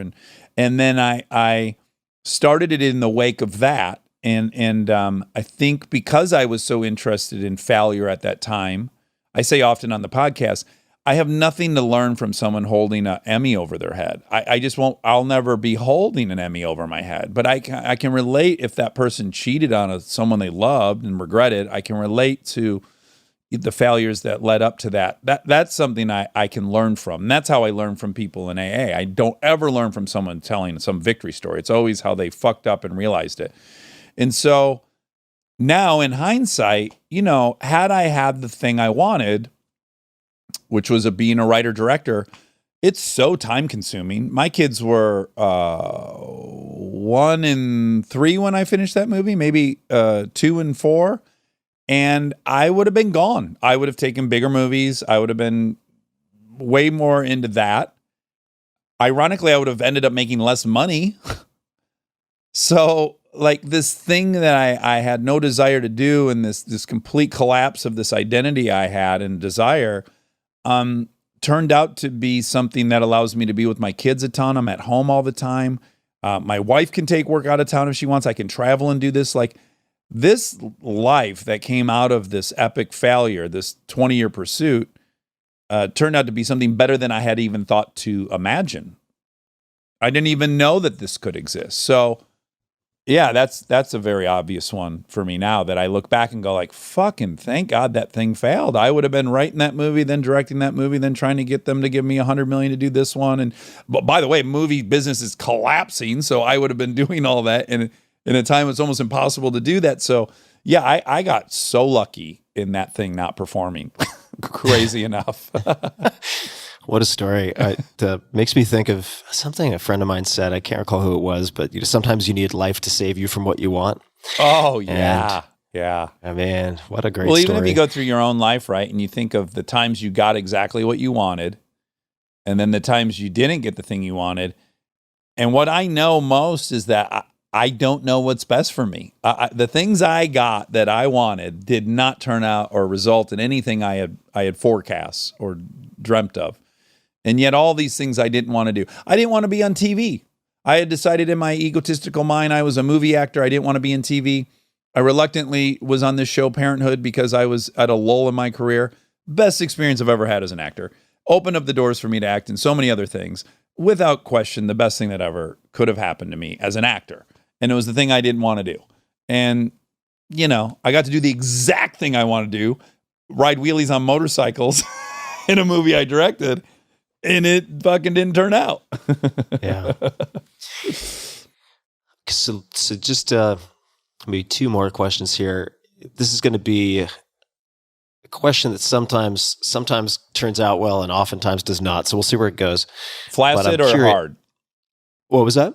And then I started it in the wake of that. And I think because I was so interested in failure at that time, I say often on the podcast, I have nothing to learn from someone holding an Emmy over their head. I just won't, I'll never be holding an Emmy over my head, but I can relate if that person cheated on someone they loved and regretted. I can relate to the failures that led up to that. That's something I can learn from. And that's how I learn from people in AA. I don't ever learn from someone telling some victory story. It's always how they fucked up and realized it. And so now in hindsight, had I had the thing I wanted, which was being a writer-director, it's so time-consuming. My kids were 1 and 3 when I finished that movie, maybe 2 and 4, and I would have been gone. I would have taken bigger movies. I would have been way more into that. Ironically, I would have ended up making less money. So, like, this thing that I had no desire to do, and this complete collapse of this identity I had and desire, turned out to be something that allows me to be with my kids a ton. I'm at home all the time. My wife can take work out of town if she wants. I can travel and do this. Like, this life that came out of this epic failure, this 20-year pursuit, turned out to be something better than I had even thought to imagine. I didn't even know that this could exist. So, yeah, that's a very obvious one for me now, that I look back and go like, fucking thank God that thing failed. I would have been writing that movie, then directing that movie, then trying to get them to give me $100 million to do this one. And but by the way, movie business is collapsing, so I would have been doing all that. And in a time it's almost impossible to do that. So yeah, I got so lucky in that thing not performing. Crazy enough. What a story. It makes me think of something a friend of mine said. I can't recall who it was, but sometimes you need life to save you from what you want. Oh, yeah. Yeah. I mean, what a great story. Well, even if you go through your own life, right, and you think of the times you got exactly what you wanted, and then the times you didn't get the thing you wanted. And what I know most is that I don't know what's best for me. The things I got that I wanted did not turn out or result in anything I had forecast or dreamt of. And yet all these things I didn't want to do. I didn't want to be on TV. I had decided in my egotistical mind I was a movie actor. I didn't want to be in TV. I reluctantly was on this show, Parenthood, because I was at a lull in my career. Best experience I've ever had as an actor. Opened up the doors for me to act in so many other things. Without question, the best thing that ever could have happened to me as an actor. And it was the thing I didn't want to do. And, I got to do the exact thing I want to do, ride wheelies on motorcycles in a movie I directed, and it fucking didn't turn out. Yeah. So just maybe two more questions here. This is going to be a question that sometimes turns out well and oftentimes does not. So we'll see where it goes. Flaccid or hard? What was that?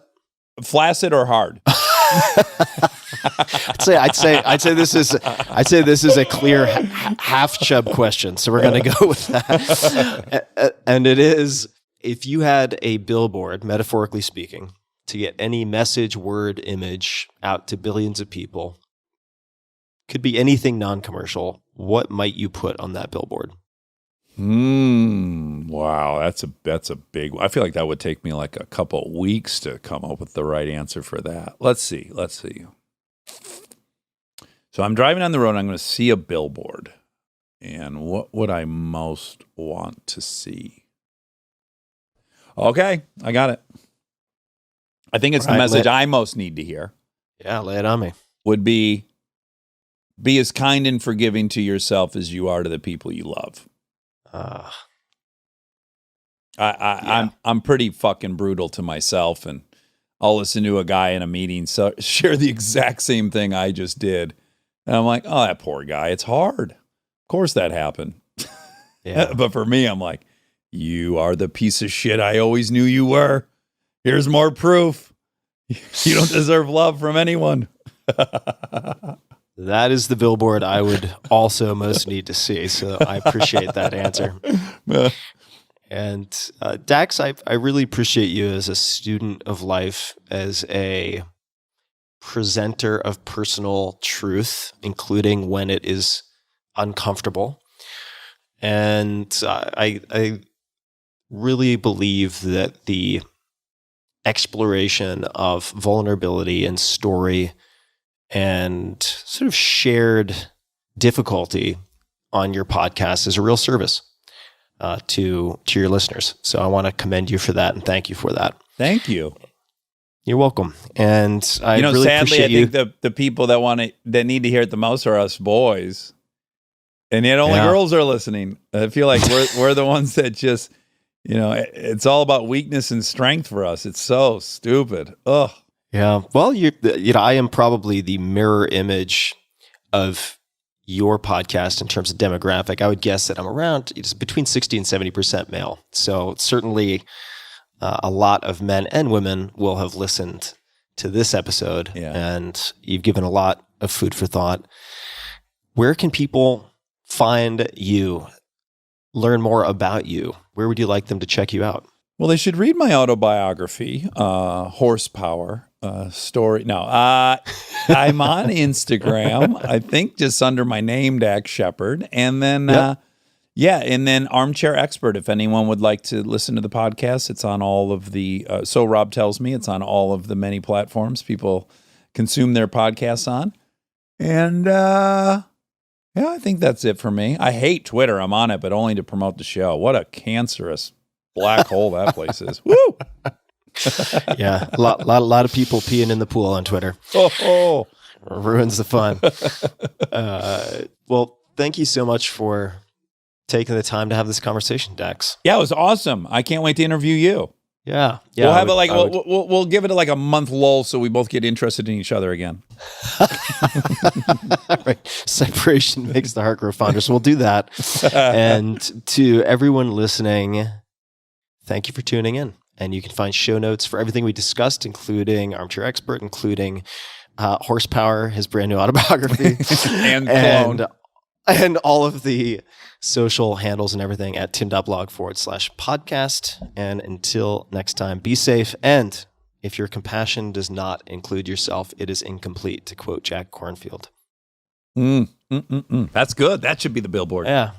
Flaccid or hard? I'd say this is a clear half chub question. So we're going to go with that. And it is, if you had a billboard, metaphorically speaking, to get any message, word, image out to billions of people, could be anything non-commercial, what might you put on that billboard? Wow, that's a big one. I feel like that would take me like a couple of weeks to come up with the right answer for that. Let's see. So I'm driving on the road and I'm going to see a billboard. And what would I most want to see? Okay, I got it. I think it's the message I most need to hear. Yeah, lay it on me. Would be as kind and forgiving to yourself as you are to the people you love. I'm pretty fucking brutal to myself, and I'll listen to a guy in a meeting share the exact same thing I just did, and I'm like, oh, that poor guy. It's hard. Of course that happened. Yeah. But for me, I'm like, you are the piece of shit I always knew you were. Here's more proof. You don't deserve love from anyone. That is the billboard I would also most need to see. So I appreciate that answer. And Dax, I really appreciate you as a student of life, as a presenter of personal truth, including when it is uncomfortable. And I really believe that the exploration of vulnerability and story and sort of shared difficulty on your podcast is a real service to your listeners. So I want to commend you for that and thank you for that. Thank you. You're welcome. And I really sadly, appreciate you. I think the people that need to hear it the most are us boys, and yet only girls are listening. I feel like we're the ones that just, it's all about weakness and strength for us. It's so stupid. Ugh. Yeah. Well, I am probably the mirror image of your podcast in terms of demographic. I would guess that I'm around between 60 and 70% male. So certainly a lot of men and women will have listened to this episode, and you've given a lot of food for thought. Where can people find you, learn more about you? Where would you like them to check you out? Well, they should read my autobiography, Horsepower Story. No, I'm on Instagram, I think just under my name, Dax Shepard. And then, and then Armchair Expert, if anyone would like to listen to the podcast, it's on all of the, so Rob tells me, it's on all of the many platforms people consume their podcasts on. And, I think that's it for me. I hate Twitter. I'm on it, but only to promote the show. What a cancerous black hole that place is. Woo! Yeah, a lot of people peeing in the pool on Twitter. Oh. Ruins the fun. Well, thank you so much for taking the time to have this conversation, Dax. Yeah, it was awesome. I can't wait to interview you. Yeah. We'll have we'll give it like a month lull so we both get interested in each other again. Right. Separation makes the heart grow fonder. So we'll do that. And to everyone listening, thank you for tuning in. And you can find show notes for everything we discussed, including Armchair Expert, including Horsepower, his brand new autobiography, and all of the social handles and everything at tim.blog/podcast. And until next time, be safe. And if your compassion does not include yourself, it is incomplete, to quote Jack Kornfield. That's good. That should be the billboard. Yeah.